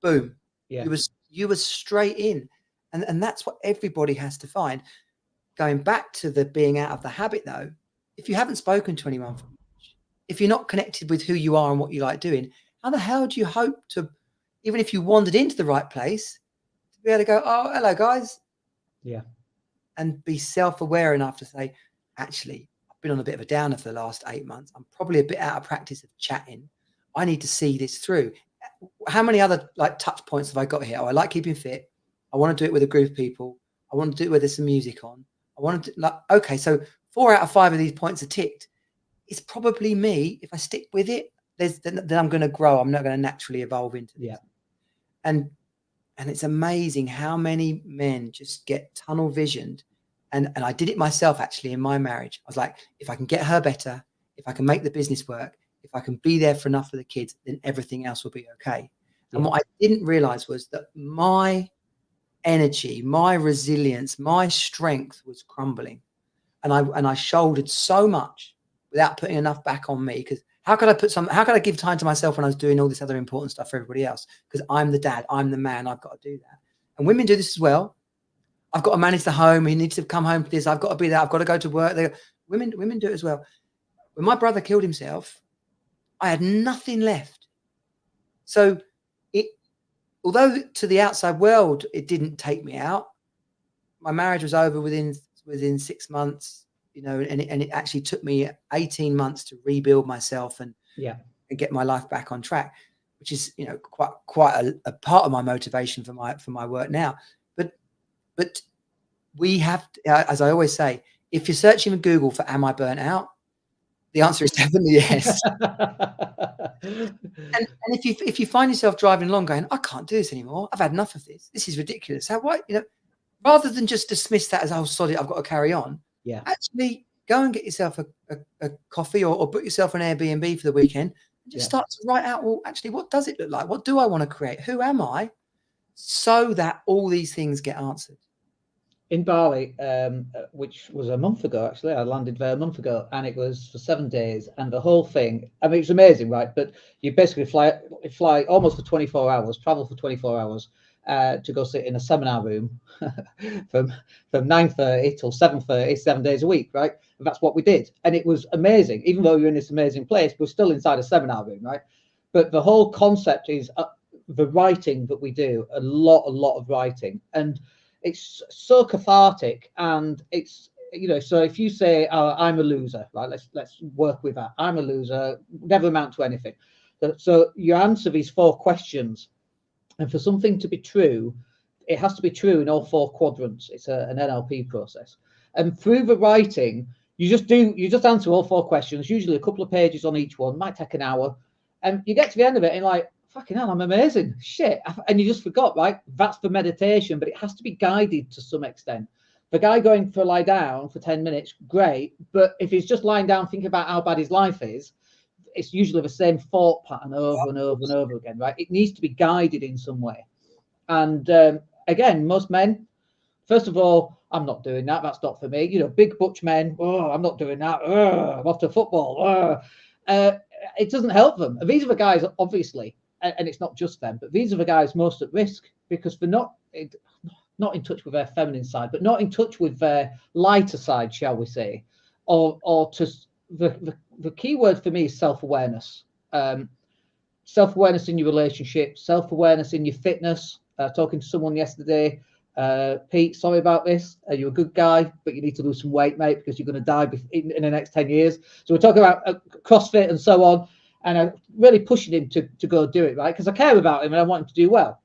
D: boom, you were straight in. And that's what everybody has to find. Going back to the being out of the habit, though, if you haven't spoken to anyone, if you're not connected with who you are and what you like doing, how the hell do you hope to, even if you wandered into the right place, to be able to go, oh, hello, guys?
E: Yeah.
D: And be self-aware enough to say, actually, I've been on a bit of a downer for the last 8 months. I'm probably a bit out of practice of chatting. I need to see this through. How many other like touch points have I got here? Oh, I like keeping fit. I want to do it with a group of people. I want to do it where there's some music on. I want to do, like, okay, so 4 out of 5 of these points are ticked. It's probably me. If I stick with it, then I'm going to grow. I'm not going to naturally evolve into this.
E: Yeah.
D: And it's amazing how many men just get tunnel visioned. And I did it myself, actually, in my marriage. I was like, if I can get her better, if I can make the business work, if I can be there for enough for the kids, then everything else will be okay. And what I didn't realize was that my energy, my resilience, my strength was crumbling. And I shouldered so much without putting enough back on me, because how could I give time to myself when I was doing all this other important stuff for everybody else? Because I'm the dad, I'm the man, I've got to do that. And women do this as well. I've got to manage the home. He needs to come home for this. I've got to be there. I've got to go to work. Women do it as well. When my brother killed himself, I had nothing left. So although to the outside world, it didn't take me out, my marriage was over within 6 months, you know, and it actually took me 18 months to rebuild myself and get my life back on track, which is, you know, quite a part of my motivation for my work now. But we have, as I always say, if you're searching in Google for "Am I burnt out?" the answer is definitely yes. and if you find yourself driving along going, I can't do this anymore. I've had enough of this. This is ridiculous. How, why, you know, rather than just dismiss that as, oh, sorry, I've got to carry on.
E: Yeah.
D: Actually, go and get yourself a coffee or book yourself an Airbnb for the weekend and just start to write out, well, actually, what does it look like? What do I want to create? Who am I? So that all these things get answered.
E: In Bali, which was a month ago, actually, I landed there a month ago, and it was for 7 days, and the whole thing, I mean, it's amazing, right? But you basically fly almost for 24 hours, travel for 24 hours to go sit in a seminar room from 9:30 till 7:30, 7 days a week, right? And that's what we did. And it was amazing. Even though you're in this amazing place, we're still inside a seminar room, right? But the whole concept is the writing that we do, a lot of writing. And it's so cathartic, and it's, you know, so if you say, oh, I'm a loser, right, let's work with that. I'm a loser, never amount to anything. So you answer these 4 questions, and for something to be true, it has to be true in all 4 quadrants. It's an NLP process. And through the writing, you just answer all 4 questions, usually a couple of pages on each one, might take an hour, and you get to the end of it and like, fucking hell, I'm amazing. Shit. And you just forgot, right? That's for meditation, but it has to be guided to some extent. The guy going for a lie down for 10 minutes, great. But if he's just lying down thinking about how bad his life is, it's usually the same thought pattern over and over and over again, right? It needs to be guided in some way. And again, most men, first of all, I'm not doing that. That's not for me. You know, big butch men, oh, I'm not doing that. I'm off to football. It doesn't help them. These are the guys, obviously, and it's not just them, but these are the guys most at risk, because they're not in touch with their feminine side, but not in touch with their lighter side, shall we say, or to the key word for me is self-awareness. Self-awareness in your relationship, self-awareness in your fitness. Talking to someone yesterday, Pete, sorry about this. You're a good guy, but you need to lose some weight, mate, because you're going to die in the next 10 years. So we're talking about CrossFit and so on. And I'm really pushing him to go do it, right? Because I care about him and I want him to do well.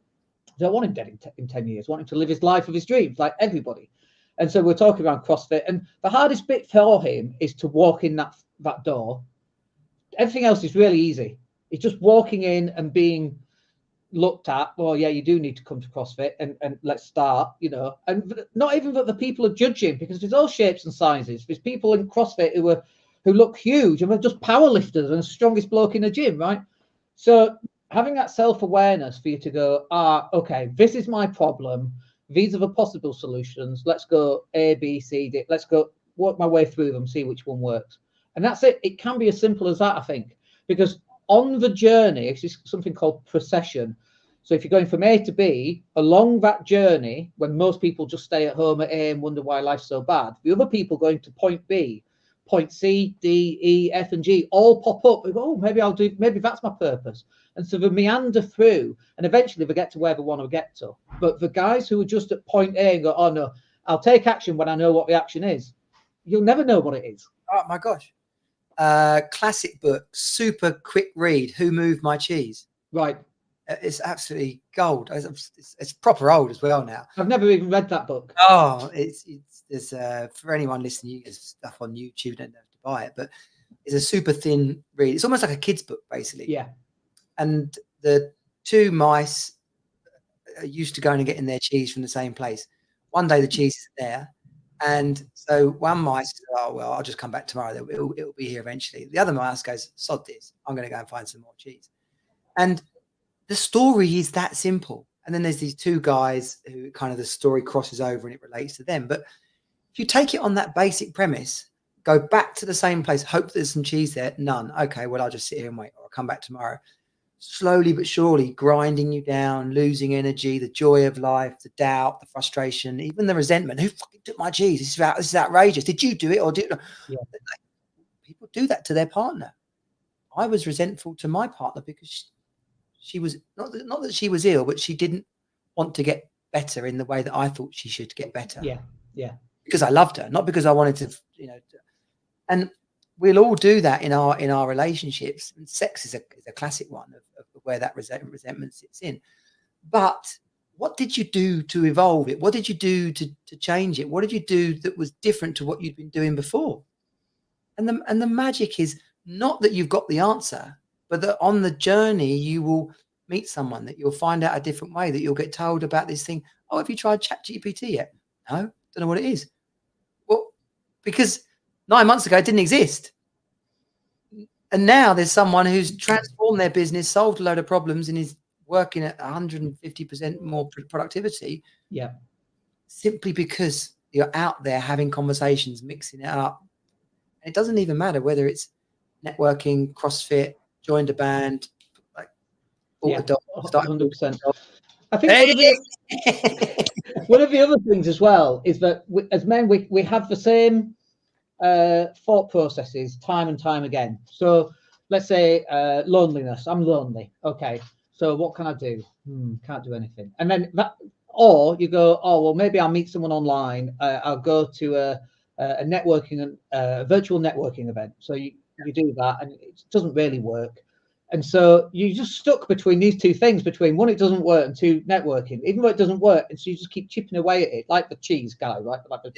E: I don't want him dead in 10 years. I want him to live his life of his dreams, like everybody. And so we're talking about CrossFit. And the hardest bit for him is to walk in that door. Everything else is really easy. It's just walking in and being looked at. Well, yeah, you do need to come to CrossFit and let's start, you know. And not even that the people are judging, because there's all shapes and sizes. There's people in CrossFit who look huge and they're just power lifters and the strongest bloke in the gym, right? So having that self-awareness for you to go, okay, this is my problem. These are the possible solutions. Let's go A, B, C, D. Let's go work my way through them, see which one works. And that's it. It can be as simple as that, I think, because on the journey, it's something called procession. So if you're going from A to B, along that journey, when most people just stay at home at A and wonder why life's so bad, the other people going to point B, point C, D, E, F, and G all pop up. They go, oh, maybe that's my purpose. And so they meander through, and eventually they get to where they want to get to. But the guys who are just at point A and go, oh no, I'll take action when I know what the action is, you'll never know what it is.
D: Oh my gosh. Classic book, super quick read, Who Moved My Cheese?
E: Right.
D: It's absolutely gold. It's proper old as well now.
E: I've never even read that book.
D: Oh, there's for anyone listening, there's stuff on YouTube, don't have to buy it, but it's a super thin read. It's almost like a kid's book, basically.
E: Yeah.
D: And the two mice are used to going and getting their cheese from the same place. One day the cheese is there, and so one mice says, oh well, I'll just come back tomorrow. It'll be here eventually. The other mouse goes, sod this, I'm going to go and find some more cheese. And the story is that simple. And then there's these two guys who kind of the story crosses over and it relates to them. But if you take it on that basic premise, go back to the same place, hope there's some cheese there, none. Okay, well, I'll just sit here and wait, or I'll come back tomorrow. Slowly but surely grinding you down, losing energy, the joy of life, the doubt, the frustration, even the resentment. Who fucking took my cheese? This is outrageous. Did you do it or did yeah. People do that to their partner. I was resentful to my partner because she was not that she was ill, but she didn't want to get better in the way that I thought she should get better.
E: Yeah, yeah.
D: Because I loved her, not because I wanted to, and we'll all do that in our relationships. And sex is a classic one of where that resentment sits in. But what did you do to evolve it? What did you do to change it? What did you do that was different to what you'd been doing before? And the magic is not that you've got the answer, but that on the journey, you will meet someone, that you'll find out a different way, that you'll get told about this thing. Oh, have you tried ChatGPT yet? No, don't know what it is. Well, because 9 months ago, it didn't exist. And now there's someone who's transformed their business, solved a load of problems, and is working at 150% more productivity.
E: Yeah.
D: Simply because you're out there having conversations, mixing it up. And it doesn't even matter whether it's networking, CrossFit, joined a band, like bought a dog,
E: 100%. I think one of the other things as well is that as men, we have the same thought processes time and time again. So let's say loneliness. I'm lonely. Okay. So what can I do? Can't do anything. And then that, or you go, oh, well, maybe I'll meet someone online. I'll go to a networking, a virtual networking event. So you do that and it doesn't really work. And so you're just stuck between these two things, between one, it doesn't work, and two, networking, even though it doesn't work. And so you just keep chipping away at it, like the cheese guy, right? Like the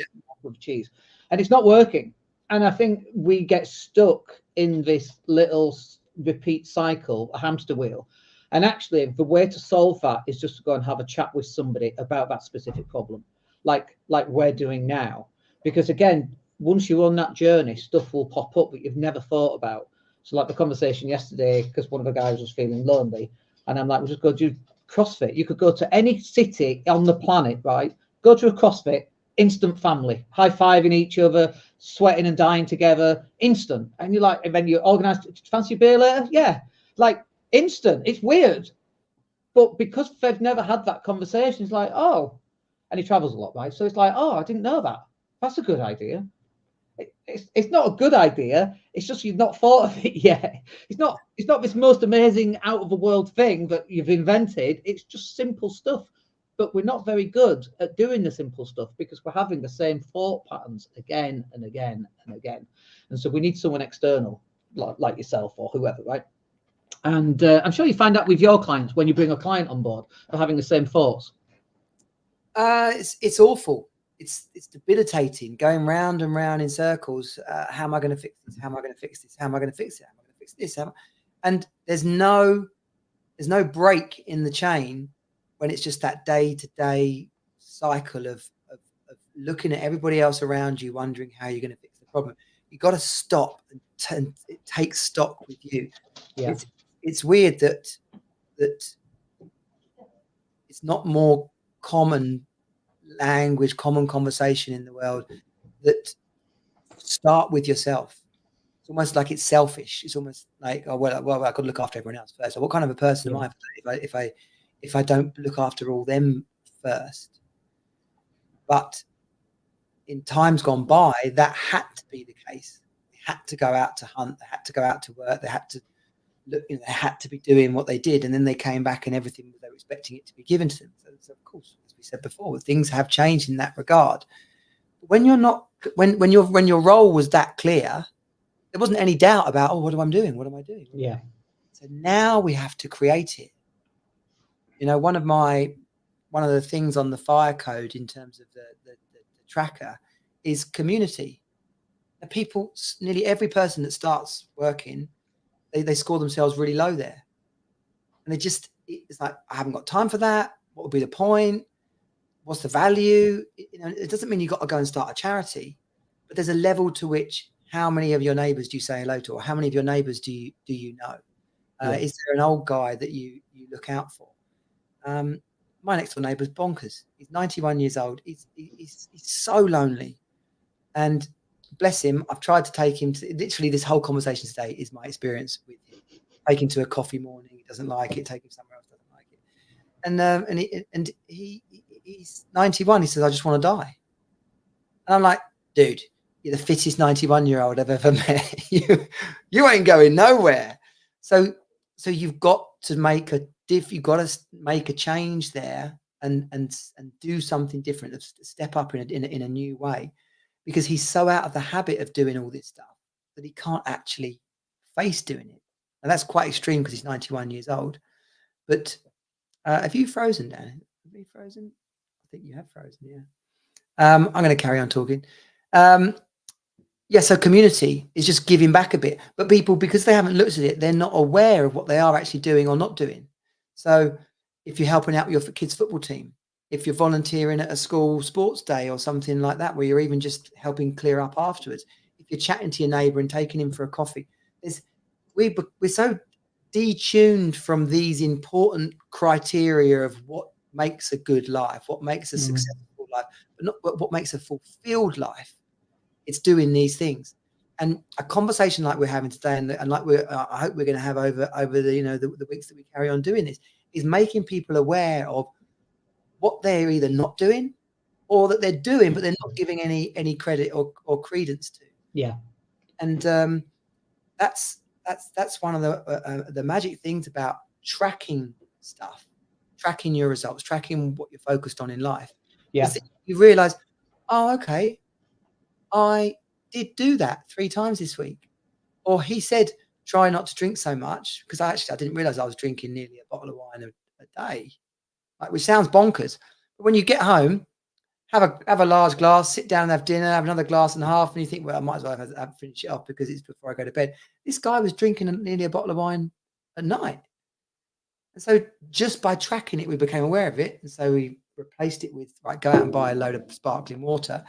E: cheese. And it's not working. And I think we get stuck in this little repeat cycle, a hamster wheel. And actually, the way to solve that is just to go and have a chat with somebody about that specific problem, like we're doing now. Because again, once you're on that journey, stuff will pop up that you've never thought about. So like the conversation yesterday, because one of the guys was feeling lonely, and I'm like, we'll just go do CrossFit. You could go to any city on the planet, right? Go to a CrossFit, instant family, high-fiving each other, sweating and dying together, instant. And you're like, and then you organise, fancy a beer later? Yeah, like instant. It's weird. But because they've never had that conversation, it's like, oh, and he travels a lot, right? So it's like, oh, I didn't know that. That's a good idea. It's not a good idea. It's just you've not thought of it yet. It's not this most amazing out of the world thing that you've invented. It's just simple stuff. But we're not very good at doing the simple stuff because we're having the same thought patterns again and again and again. And so we need someone external, like yourself or whoever, right? And I'm sure you find that with your clients when you bring a client on board of having the same thoughts.
D: It's awful. It's debilitating, going round and round in circles. How am I going to fix this? How am I going to fix this? How am I going to fix it? How am I going to fix this? And there's no break in the chain when it's just that day-to-day cycle of looking at everybody else around you, wondering how you're going to fix the problem. You've got to stop and take stock with you.
E: Yeah.
D: It's weird that it's not more common language, common conversation in the world that start with yourself. It's almost like it's selfish. It's almost like, oh well, I got to look after everyone else first. So what kind of a person am I if I don't look after all them first? But in times gone by, that had to be the case. They had to go out to hunt. They had to go out to work. They had to look. They had to be doing what they did, and then they came back, and everything they were expecting it to be given to them. So of course, as we said before, things have changed in that regard. When you're not, when your role was that clear, there wasn't any doubt about, oh, what am I doing? What am I doing?
E: Yeah.
D: So now we have to create it. You know, one of the things on the fire code in terms of the tracker is community. And people, nearly every person that starts working, they score themselves really low there. And it's like, I haven't got time for that. What would be the point? What's the value? You know, it doesn't mean you've got to go and start a charity, but there's a level to which, how many of your neighbors do you say hello to, or how many of your neighbors do you know? Is there an old guy that you look out for? My next door neighbor's bonkers. He's 91 years old. He's so lonely, and bless him. I've tried to take him to, literally this whole conversation today is my experience with him. Take him to a coffee morning. He doesn't like it. Take him somewhere else. Doesn't like it. And he's 91. He says, I just want to die. And I'm like, dude, you're the fittest 91-year-old I've ever met. you ain't going nowhere. So you've got to make you've got to make a change there and do something different, step up in a new way, because he's so out of the habit of doing all this stuff that he can't actually face doing it. And that's quite extreme because he's 91 years old. But have you frozen, Dan? Have you frozen? I think you have frozen, yeah. I'm going to carry on talking. Yeah, so community is just giving back a bit. But people, because they haven't looked at it, they're not aware of what they are actually doing or not doing. So if you're helping out your kids' football team, if you're volunteering at a school sports day or something like that, where you're even just helping clear up afterwards, if you're chatting to your neighbour and taking him for a coffee, we're so detuned from these important criteria of what makes a good life, what makes a successful life, but not what makes a fulfilled life. It's doing these things. And a conversation like we're having today, and like I hope we're going to have over the weeks that we carry on doing this, is making people aware of what they're either not doing or that they're doing, but they're not giving any credit or credence to.
E: Yeah.
D: And that's one of the magic things about tracking stuff, tracking your results, tracking what you're focused on in life.
E: Yeah.
D: You realize, oh, okay, I did do that 3 times this week. Or he said, try not to drink so much, because I didn't realize I was drinking nearly a bottle of wine a day, which sounds bonkers. But when you get home, have a large glass, sit down and have dinner, have another glass and a half, and you think, well, I might as well have finish it off because it's before I go to bed. This guy was drinking nearly a bottle of wine at night. And so just by tracking it, we became aware of it. And so we replaced it with, go out and buy a load of sparkling water.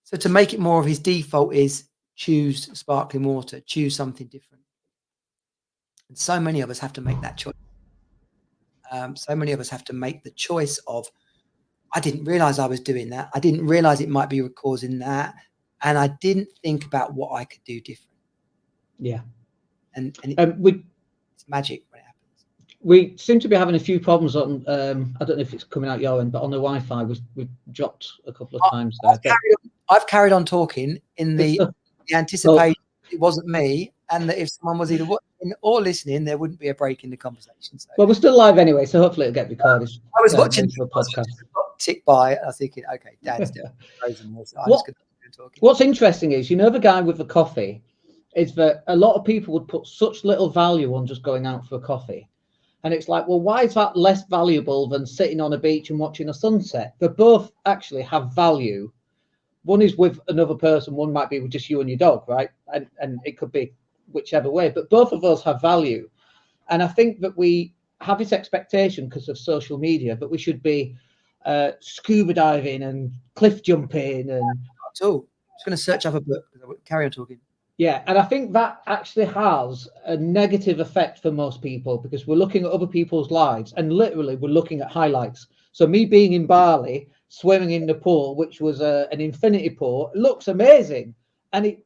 D: So to make it more of his default is choose sparkling water, choose something different. And so many of us have to make that choice. So many of us have to make the choice of, I didn't realize I was doing that. I didn't realize it might be causing that. And I didn't think about what I could do different.
E: Yeah.
D: And it's magic when it happens.
E: We seem to be having a few problems on, I don't know if it's coming out your end, but on the Wi-Fi, we've dropped a couple of times there.
D: I've carried on talking in the anticipation it wasn't me, and that if someone was either watching or listening, there wouldn't be a break in the conversation. So.
E: Well, we're still live anyway, so hopefully it'll get recorded.
D: I was watching
E: the podcast.
D: Tick by. I was thinking, okay, Dad's still frozen here, so I'm just going to talk.
E: What's interesting is, the guy with the coffee, is that a lot of people would put such little value on just going out for a coffee. And it's like, well, why is that less valuable than sitting on a beach and watching a sunset? They both actually have value. One is with another person, one might be with just you and your dog, right? And it could be whichever way, but both of those have value. And I think that we have this expectation because of social media that we should be scuba diving and cliff jumping and...
D: So I'm just going to search up a book. Carry on talking.
E: Yeah, and I think that actually has a negative effect for most people because we're looking at other people's lives and literally we're looking at highlights. So me being in Bali, swimming in the pool, which was an infinity pool, looks amazing. And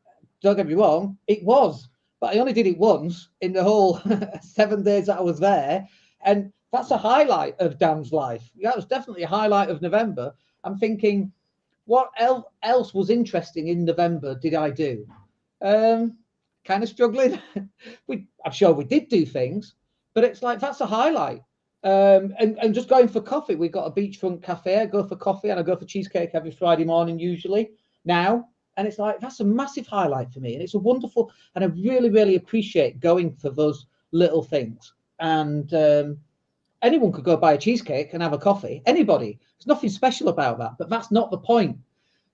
E: don't get me wrong, it was, but I only did it once in the whole 7 days that I was there. And that's a highlight of Dan's life. Yeah, it was definitely a highlight of November. I'm thinking, what else was interesting in November did I do? Kind of struggling. I'm sure we did do things, but it's like, that's a highlight. And just going for coffee. We've got a beachfront cafe. I go for coffee and I go for cheesecake every Friday morning usually now. And it's like, that's a massive highlight for me. And it's a wonderful, and I really, really appreciate going for those little things. And anyone could go buy a cheesecake and have a coffee. Anybody. There's nothing special about that, but that's not the point.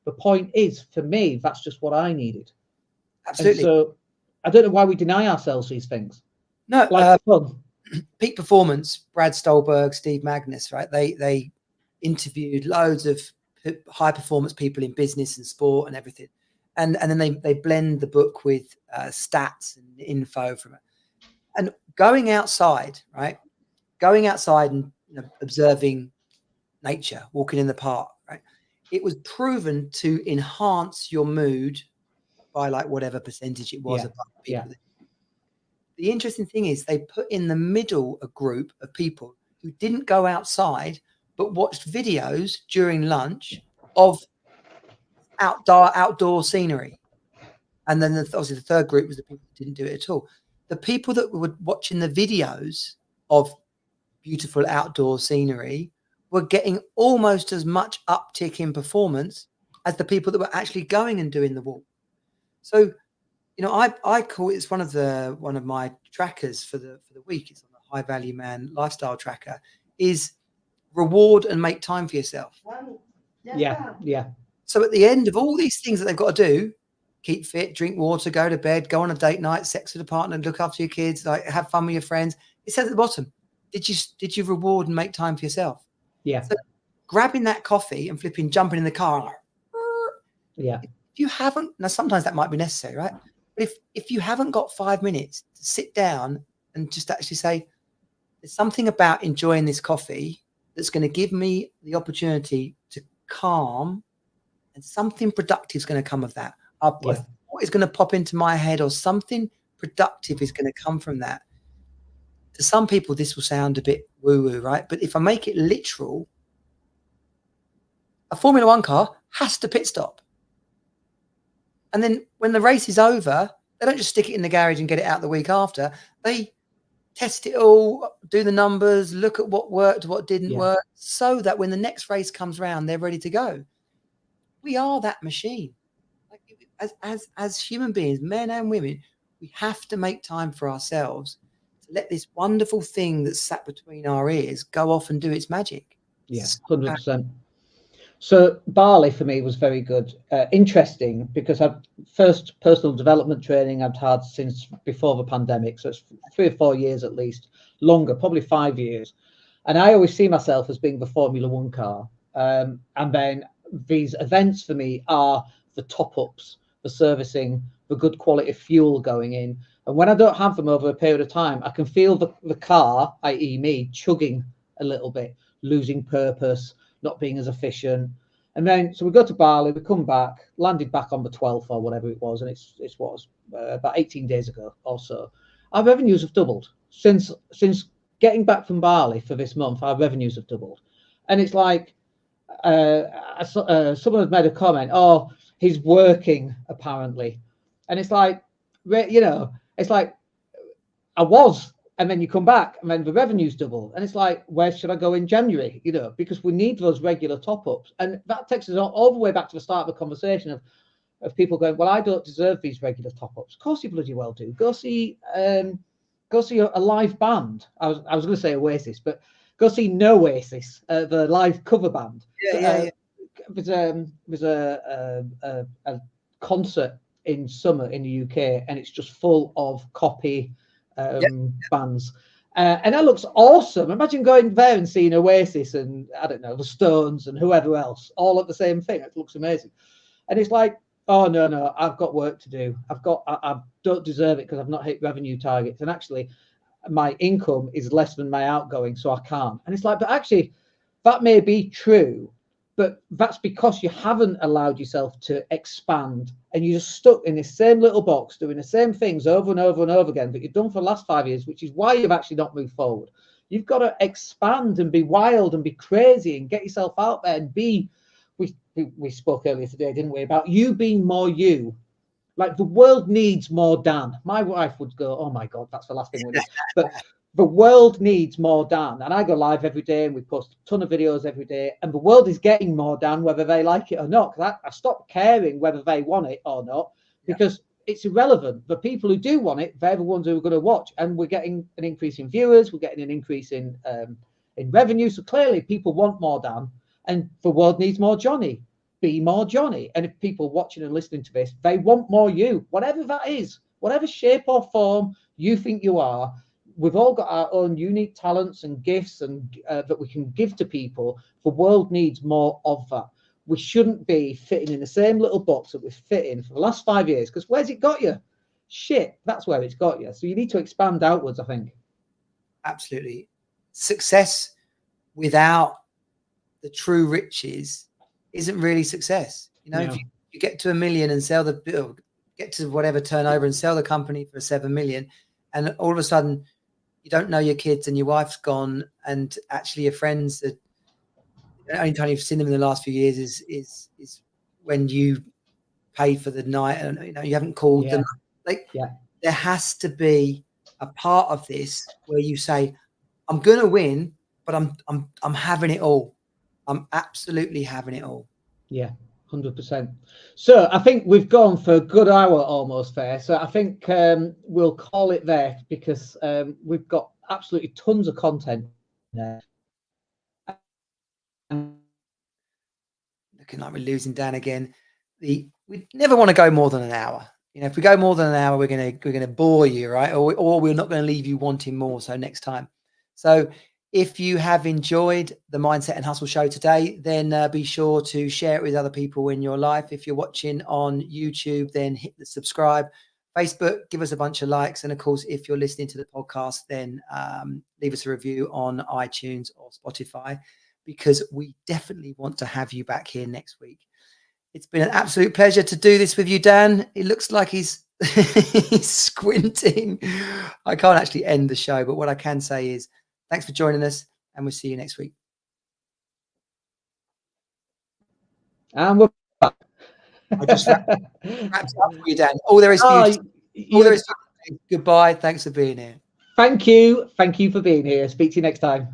E: The point is, for me, that's just what I needed.
D: Absolutely.
E: And so I don't know why we deny ourselves these things.
D: No,
E: like fun.
D: Peak Performance, Brad Stolberg, Steve Magnus, right? They interviewed loads of high performance people in business and sport and everything. And then they blend the book with stats and info from it. And going outside, right? Going outside and observing nature, walking in the park, right? It was proven to enhance your mood by like whatever percentage it was.
E: Yeah.
D: The interesting thing is they put in the middle a group of people who didn't go outside but watched videos during lunch of outdoor scenery. And then obviously the third group was the people who didn't do it at all. The people that were watching the videos of beautiful outdoor scenery were getting almost as much uptick in performance as the people that were actually going and doing the walk. So, I call it's one of my trackers for the week. It's on the High Value Man lifestyle tracker. Is reward and make time for yourself.
E: Yeah.
D: So at the end of all these things that they've got to do, keep fit, drink water, go to bed, go on a date night, sex with a partner, look after your kids, like have fun with your friends. It says at the bottom, did you reward and make time for yourself?
E: Yeah.
D: So grabbing that coffee and jumping in the car.
E: Yeah.
D: If you haven't, now sometimes that might be necessary, right? But if you haven't got 5 minutes to sit down and just actually say, there's something about enjoying this coffee that's going to give me the opportunity to calm, and something productive is going to come of that. What is going to pop into my head, or something productive is going to come from that. To some people, this will sound a bit woo-woo, right? But if I make it literal, a Formula One car has to pit stop. And then when the race is over, they don't just stick it in the garage and get it out the week after. They test it all, do the numbers, look at what worked, what didn't work, so that when the next race comes around, they're ready to go. We are that machine. Like, as human beings, men and women, we have to make time for ourselves to let this wonderful thing that's sat between our ears go off and do its magic.
E: Yeah, 100%. So Bali for me was very good, interesting, because first personal development training I've had since before the pandemic, so it's 3 or 4 years at least, longer, probably 5 years. And I always see myself as being the Formula One car. And then these events for me are the top-ups, the servicing, the good quality fuel going in. And when I don't have them over a period of time, I can feel the car, i.e. me, chugging a little bit, losing purpose, not being as efficient. And then so we go to Bali, we come back, landed back on the 12th or whatever it was, and it's about 18 days ago or so. Our revenues have doubled since getting back from Bali for this month. Our revenues have doubled, and it's like someone has made a comment, oh, he's working apparently, and it's like, it's like I was. And then you come back and then the revenue's double. And it's like, where should I go in January? Because we need those regular top-ups. And that takes us all the way back to the start of the conversation of people going, well, I don't deserve these regular top-ups. Of course you bloody well do. Go see a live band. I was going to say Oasis, but go see No Oasis, the live cover band. There's a concert in summer in the UK, and it's just full of copy bands, and that looks awesome. Imagine going there and seeing Oasis and I don't know, the Stones and whoever else all at the same thing. It looks amazing. And it's like, oh no, I've got work to do. I don't deserve it because I've not hit revenue targets, and actually my income is less than my outgoing, so I can't. And it's like, but actually that may be true, But that's because you haven't allowed yourself to expand, and you're just stuck in this same little box doing the same things over and over and over again that you've done for the last 5 years, which is why you've actually not moved forward. You've got to expand and be wild and be crazy and get yourself out there and be. We spoke earlier today, didn't we, about you being more you. Like, the world needs more Dan. My wife would go, "Oh my God, that's the last thing we need." But the world needs more Dan. And I go live every day and we post a ton of videos every day. And the world is getting more Dan, whether they like it or not. Because I stopped caring whether they want it or not, because it's irrelevant. The people who do want it, they're the ones who are going to watch. And we're getting an increase in viewers. We're getting an increase in revenue. So clearly people want more Dan. And the world needs more Johnny. Be more Johnny. And if people watching and listening to this, they want more you, whatever that is, whatever shape or form you think you are. We've all got our own unique talents and gifts and that we can give to people. The world needs more of that. We shouldn't be fitting in the same little box that we've fit in for the last 5 years, because where's it got you? Shit, that's where it's got you. So you need to expand outwards, I think.
D: Absolutely. Success without the true riches isn't really success. You know, if you get to 1 million and sell get to whatever turnover and sell the company for 7 million, and all of a sudden you don't know your kids and your wife's gone, and actually your friends, that the only time you've seen them in the last few years is when you paid for the night, and you haven't called them. Like, there has to be a part of this where you say, I'm going to win, but I'm having it all. I'm absolutely having it all.
E: Yeah, 100%. So I think we've gone for a good hour almost there. So I think we'll call it there, because we've got absolutely tons of content there.
D: Looking like we're losing Dan again. We never want to go more than an hour. You know, if we go more than an hour, we're gonna bore you, right? Or we're not going to leave you wanting more. So next time. So if you have enjoyed the Mindset and Hustle show today, then be sure to share it with other people in your life. If you're watching on YouTube, then hit the subscribe. Facebook, give us a bunch of likes. And of course, if you're listening to the podcast, then leave us a review on iTunes or Spotify, because we definitely want to have you back here next week. It's been an absolute pleasure to do this with you, Dan. It looks like he's squinting. I can't actually end the show, but what I can say is thanks for joining us, and we'll see you next week.
E: And we're back.
D: I just wrapped it up for you, Dan. All there is for you. Goodbye. Thanks for being here.
E: Thank you. Thank you for being here. Speak to you next time.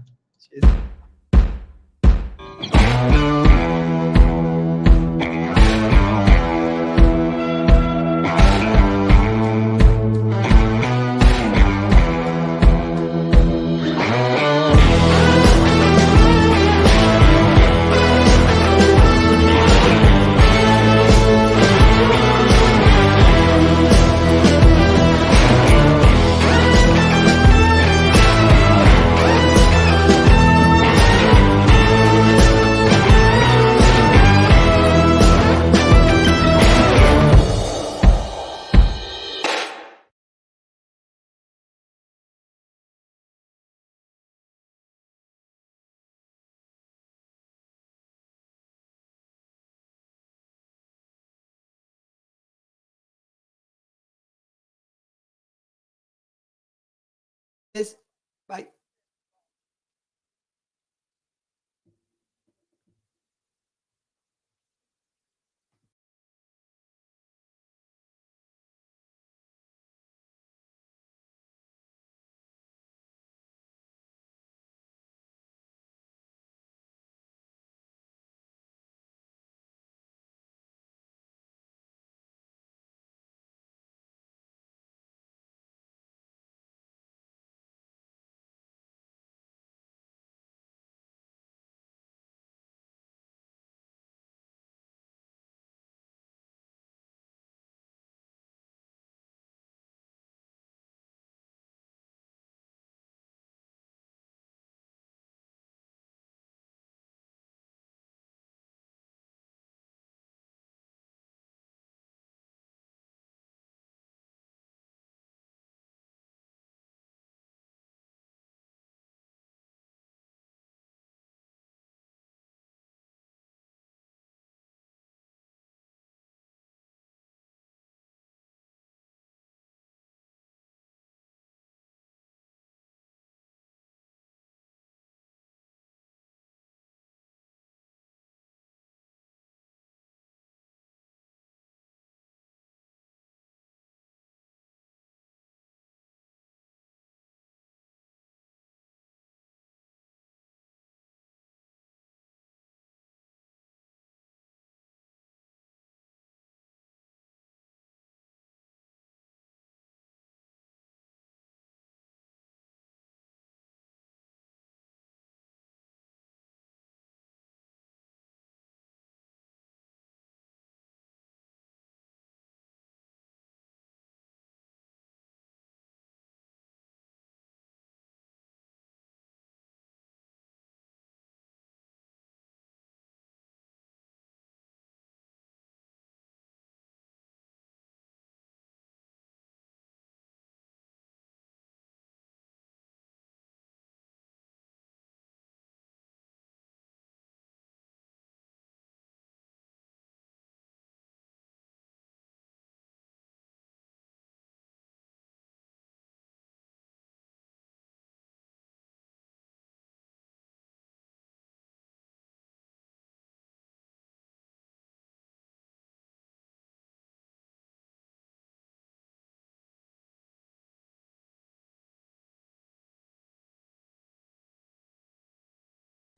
D: Cheers. Bye.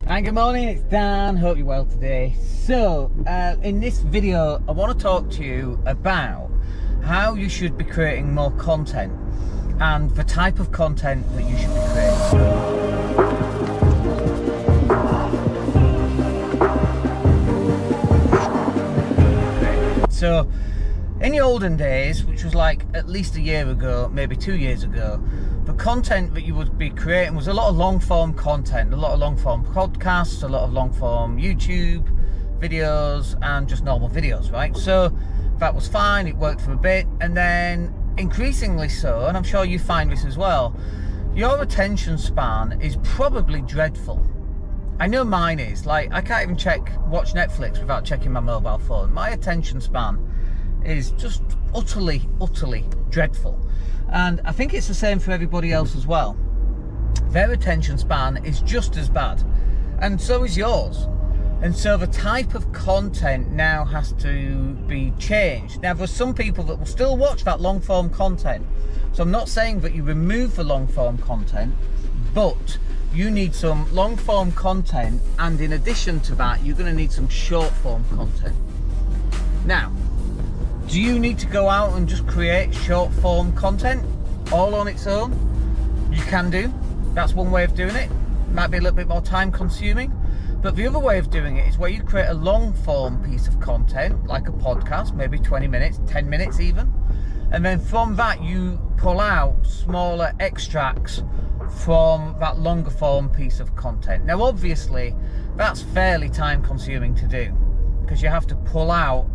B: Hi, good morning, it's Dan. Hope you're well today. So, in this video, I want to talk to you about how you should be creating more content and the type of content that you should be creating. So, in the olden days, which was like at least a year ago, maybe 2 years ago, the content that you would be creating was a lot of long form content, a lot of long form podcasts, a lot of long form YouTube videos, and just normal videos, right? So that was fine, it worked for a bit, and then increasingly so, and I'm sure you find this as well, your attention span is probably dreadful. I know mine is. Like, I can't even watch Netflix without checking my mobile phone. My attention span is just utterly dreadful, and I think it's the same for everybody else as well. Their attention span is just as bad, and so is yours. And so the type of content now has to be changed. Now, there's some people that will still watch that long form content, so I'm not saying that you remove the long form content, but you need some long form content, and in addition to that, you're going to need some short form content. Now, do you need to go out and just create short form content all on its own? You can do. That's one way of doing it. Might be a little bit more time consuming. But the other way of doing it is where you create a long form piece of content, like a podcast, maybe 20 minutes, 10 minutes even. And then from that, you pull out smaller extracts from that longer form piece of content. Now, obviously, that's fairly time consuming to do, because you have to pull out,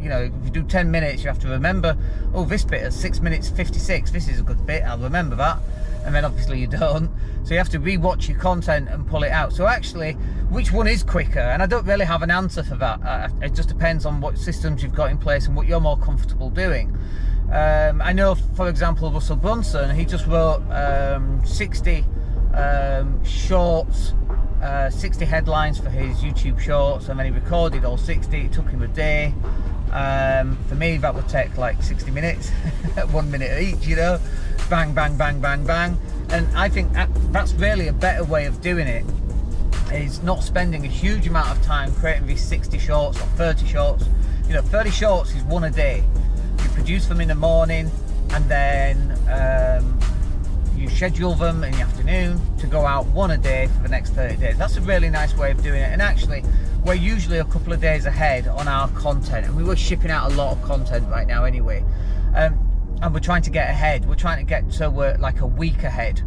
B: you know, if you do 10 minutes, you have to remember, oh, this bit at 6 minutes 56, this is a good bit, I'll remember that. And then obviously you don't. So you have to rewatch your content and pull it out. So actually, which one is quicker? And I don't really have an answer for that. It just depends on what systems you've got in place and what you're more comfortable doing. I know, for example, Russell Brunson, he just wrote 60 shorts, 60 headlines for his YouTube shorts, and then he recorded all 60. It took him a day. For me, that would take like 60 minutes, 1 minute each, you know, bang, bang, bang, bang, bang. And I think that's really a better way of doing it, is not spending a huge amount of time creating these 60 shorts or 30 shorts. You know, 30 shorts is one a day. You produce them in the morning, and then you schedule them in the afternoon to go out one a day for the next 30 days. That's a really nice way of doing it. And actually, we're usually a couple of days ahead on our content, and we were shipping out a lot of content right now anyway. And we're trying to get ahead. We're trying to get so we're like a week ahead.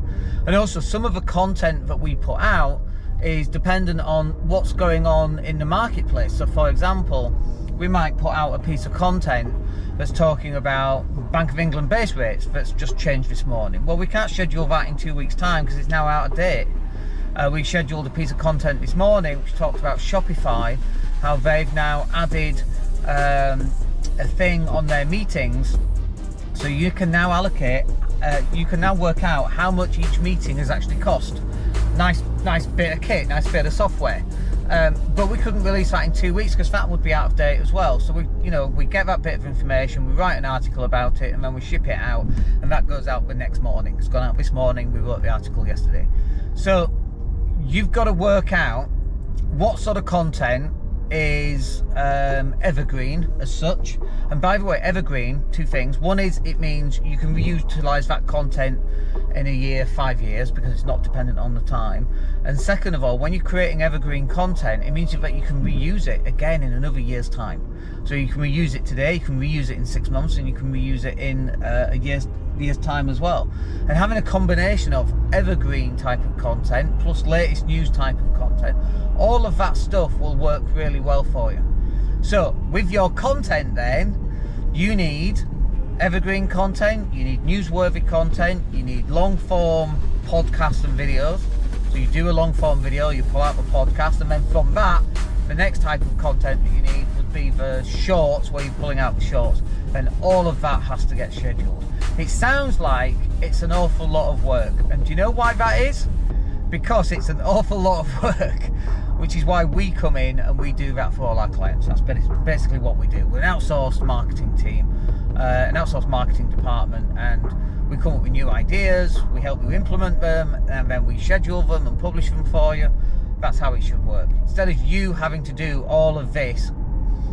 B: And also, some of the content that we put out is dependent on what's going on in the marketplace. So for example, we might put out a piece of content that's talking about Bank of England base rates that's just changed this morning. Well, we can't schedule that in 2 weeks' time because it's now out of date. We scheduled a piece of content this morning which talked about Shopify, how they've now added a thing on their meetings, so you can now allocate, you can now work out how much each meeting has actually cost. Nice bit of kit, nice bit of software. But we couldn't release that in 2 weeks because that would be out of date as well. So we get that bit of information, we write an article about it, and then we ship it out, and that goes out the next morning. It's gone out this morning, we wrote the article yesterday. So you've got to work out what sort of content is evergreen as such. And by the way, evergreen, two things. One is it means you can reutilize that content in a year, 5 years, because it's not dependent on the time. And second of all, when you're creating evergreen content, it means that you can reuse it again in another year's time. So you can reuse it today, you can reuse it in 6 months, and you can reuse it in a year's time as well. And having a combination of evergreen type of content plus latest news type of content, all of that stuff will work really well for you. So with your content then, you need evergreen content, you need newsworthy content, you need long form podcasts and videos. So you do a long form video, you pull out the podcast, and then from that, the next type of content that you need would be the shorts, where you're pulling out the shorts. And all of that has to get scheduled. It sounds like it's an awful lot of work. And do you know why that is? Because it's an awful lot of work, which is why we come in and we do that for all our clients. That's basically what we do. We're an outsourced marketing team, an outsourced marketing department, and we come up with new ideas, we help you implement them, and then we schedule them and publish them for you. That's how it should work. Instead of you having to do all of this.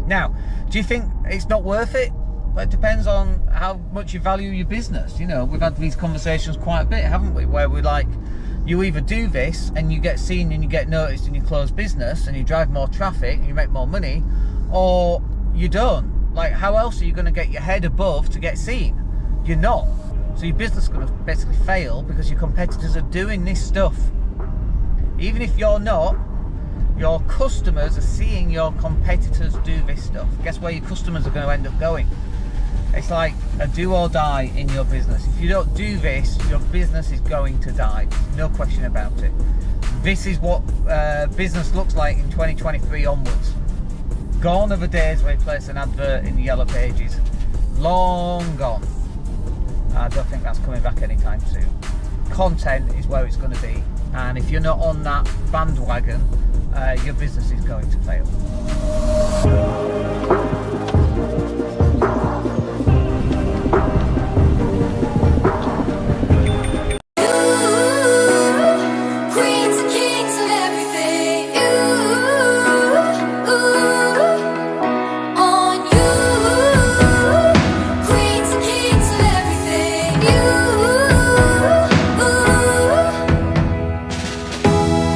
B: Now, do you think it's not worth it? Well, it depends on how much you value your business. You know, we've had these conversations quite a bit, haven't we? Where we're like, you either do this and you get seen and you get noticed and you close business and you drive more traffic and you make more money, or you don't. Like, how else are you going to get your head above to get seen? You're not. So your business is going to basically fail because your competitors are doing this stuff. Even if you're not, your customers are seeing your competitors do this stuff. Guess where your customers are going to end up going? It's like a do or die in your business. If you don't do this, your business is going to die. No question about it. This is what business looks like in 2023 onwards. Gone are the days where you place an advert in the yellow pages. Long gone. I don't think that's coming back anytime soon. Content is where it's going to be. And if you're not on that bandwagon, your business is going to fail.
C: Queens and kings of everything. On you. Queens and kings of everything.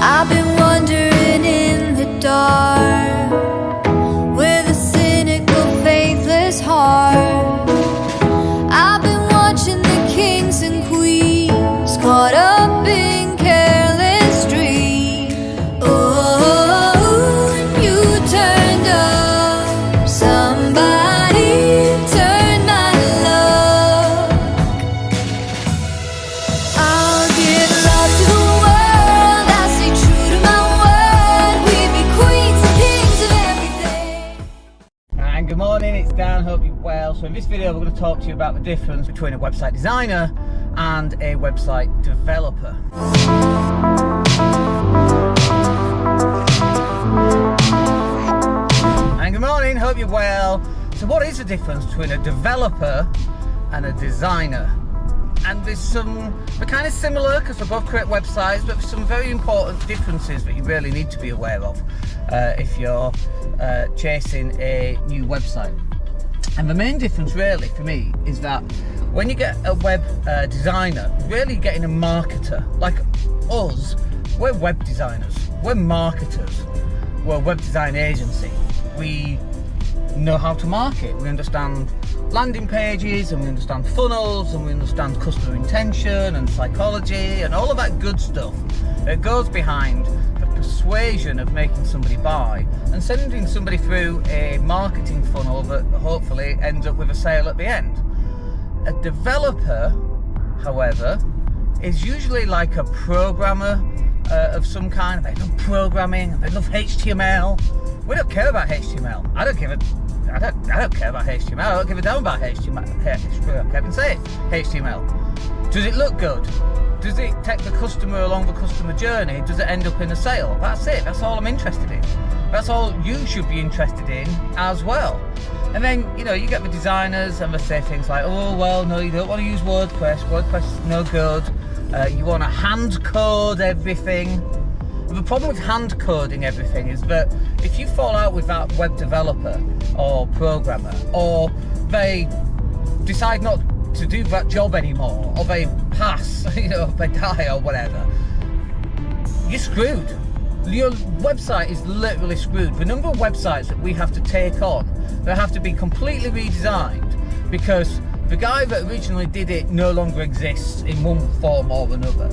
C: I've been wandering in the dark with a cynical, faithless heart. I've been watching the kings and queens caught up in careless dreams. Oh, and you turned up. Somebody turned my luck. I'll give love to the world. I stay true to my word. We be queens and kings of everything.
B: And good morning, it's Dan, hope you're well. So in this video we're going to talk to you about the difference between a website designer and a website developer. And good morning, hope you're well. So what is the difference between a developer and a designer? And they're kind of similar because they both create websites, but there's some very important differences that you really need to be aware of if you're chasing a new website. And the main difference really for me is that when you get a web designer, really getting a marketer. Like us, we're web designers, we're marketers, we're a web design agency. We know how to market, we understand landing pages and we understand funnels and we understand customer intention and psychology and all of that good stuff that goes behind the persuasion of making somebody buy and sending somebody through a marketing funnel that hopefully ends up with a sale at the end. A developer, however, is usually like a programmer of some kind. They love programming, they love HTML. We don't care about HTML. I don't care about HTML. I don't give a damn about HTML. I can say it. HTML. Does it look good? Does it take the customer along the customer journey? Does it end up in a sale? That's it. That's all I'm interested in. That's all you should be interested in as well. And then, you know, you get the designers and they say things like, oh, well, no, you don't want to use WordPress. WordPress is no good. You want to hand code everything. The problem with hand coding everything is that if you fall out with that web developer or programmer, or they decide not to do that job anymore, or they pass, you know, they die or whatever, you're screwed. Your website is literally screwed. The number of websites that we have to take on, they have to be completely redesigned because the guy that originally did it no longer exists in one form or another.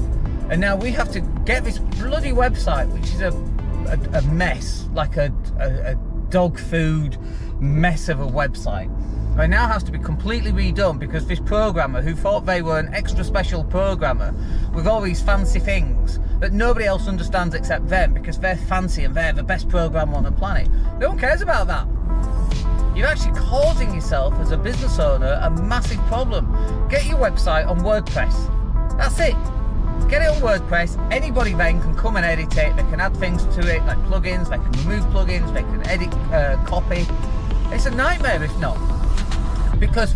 B: And now we have to get this bloody website, which is a mess, like a dog food mess of a website. It now has to be completely redone because this programmer who thought they were an extra special programmer with all these fancy things that nobody else understands except them because they're fancy and they're the best programmer on the planet. No one cares about that. You're actually causing yourself as a business owner a massive problem. Get your website on WordPress. That's it. Get it on WordPress. Anybody then can come and edit it. They can add things to it like plugins, they can remove plugins, they can edit copy. It's a nightmare if not. Because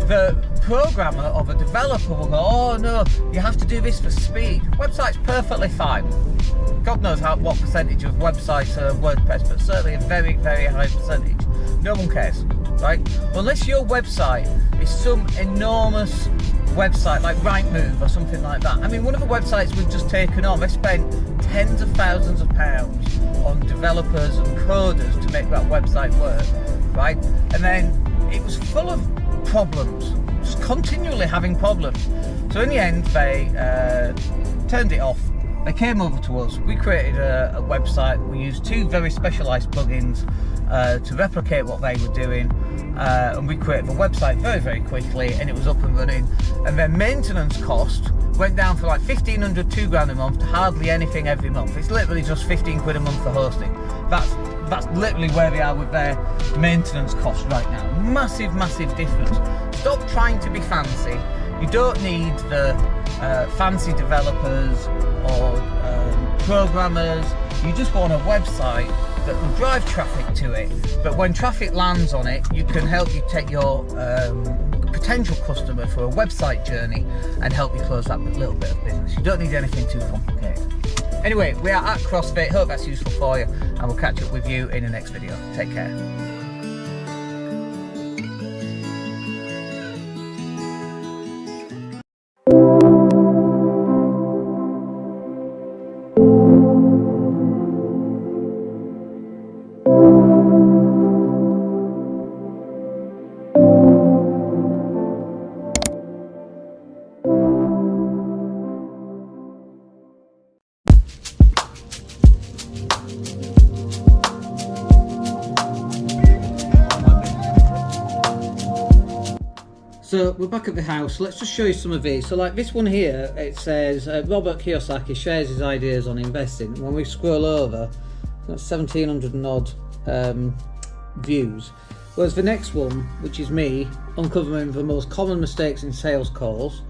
B: the programmer or the developer will go, oh no, you have to do this for speed. Website's perfectly fine. God knows what percentage of websites are WordPress, but certainly a very, very high percentage. No one cares, right? Unless your website is some enormous website like Rightmove or something like that. I mean, one of the websites we've just taken on, they spent tens of thousands of pounds on developers and coders to make that website work, right? And then it was full of problems, just continually having problems. So in the end, they turned it off. They came over to us. We created a website. We used 2 very specialised plugins to replicate what they were doing, and we created the website very, very quickly, and it was up and running. And their maintenance cost went down from like 1,500, £2,000 a month to hardly anything every month. It's literally just 15 quid a month for hosting. That's literally where they are with their maintenance cost right now. Massive, massive difference. Stop trying to be fancy. You don't need the fancy developers or programmers. You just want a website that will drive traffic to it, but when traffic lands on it, you can help you take your potential customer for a website journey and help you close that little bit of business. You don't need anything too complicated. Anyway, we are at CrossFit. Hope that's useful for you, and we'll catch up with you in the next video. Take care.
E: So we're back at the house. Let's just show you some of these. So like this one here, it says Robert Kiyosaki shares his ideas on investing. When we scroll over, that's 1,700 and odd views. Whereas the next one, which is me uncovering the most common mistakes in sales calls,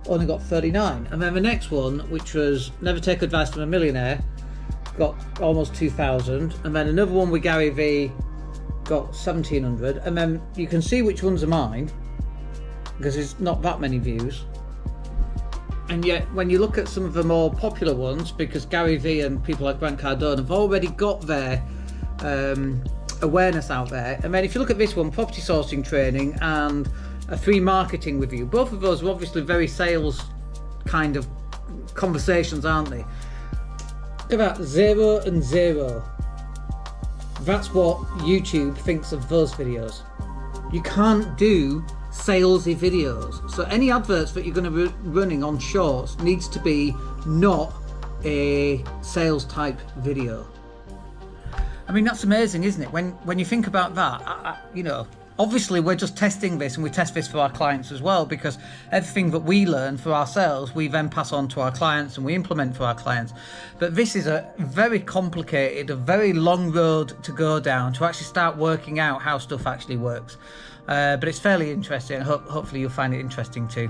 E: only got 39. And then the next one, which was never take advice from a millionaire, got almost 2,000. And then another one with Gary V got 1,700. And then you can see which ones are mine, because there's not that many views. And yet when you look at some of the more popular ones, because Gary Vee and people like Grant Cardone have already got their awareness out there. And then if you look at this one, property sourcing training and a free marketing review, both of those are obviously very sales kind of conversations, aren't they? Look at that, 0 and 0. That's what YouTube thinks of those videos. You can't do salesy videos. So any adverts that you're going to be running on shorts needs to be not a sales type video. I mean, that's amazing, isn't it? When you think about that, you know, obviously we're just testing this, and we test this for our clients as well, because everything that we learn for ourselves, we then pass on to our clients and we implement for our clients. But this is a very complicated, a very long road to go down to actually start working out how stuff actually works. But it's fairly interesting, and hopefully you'll find it interesting too.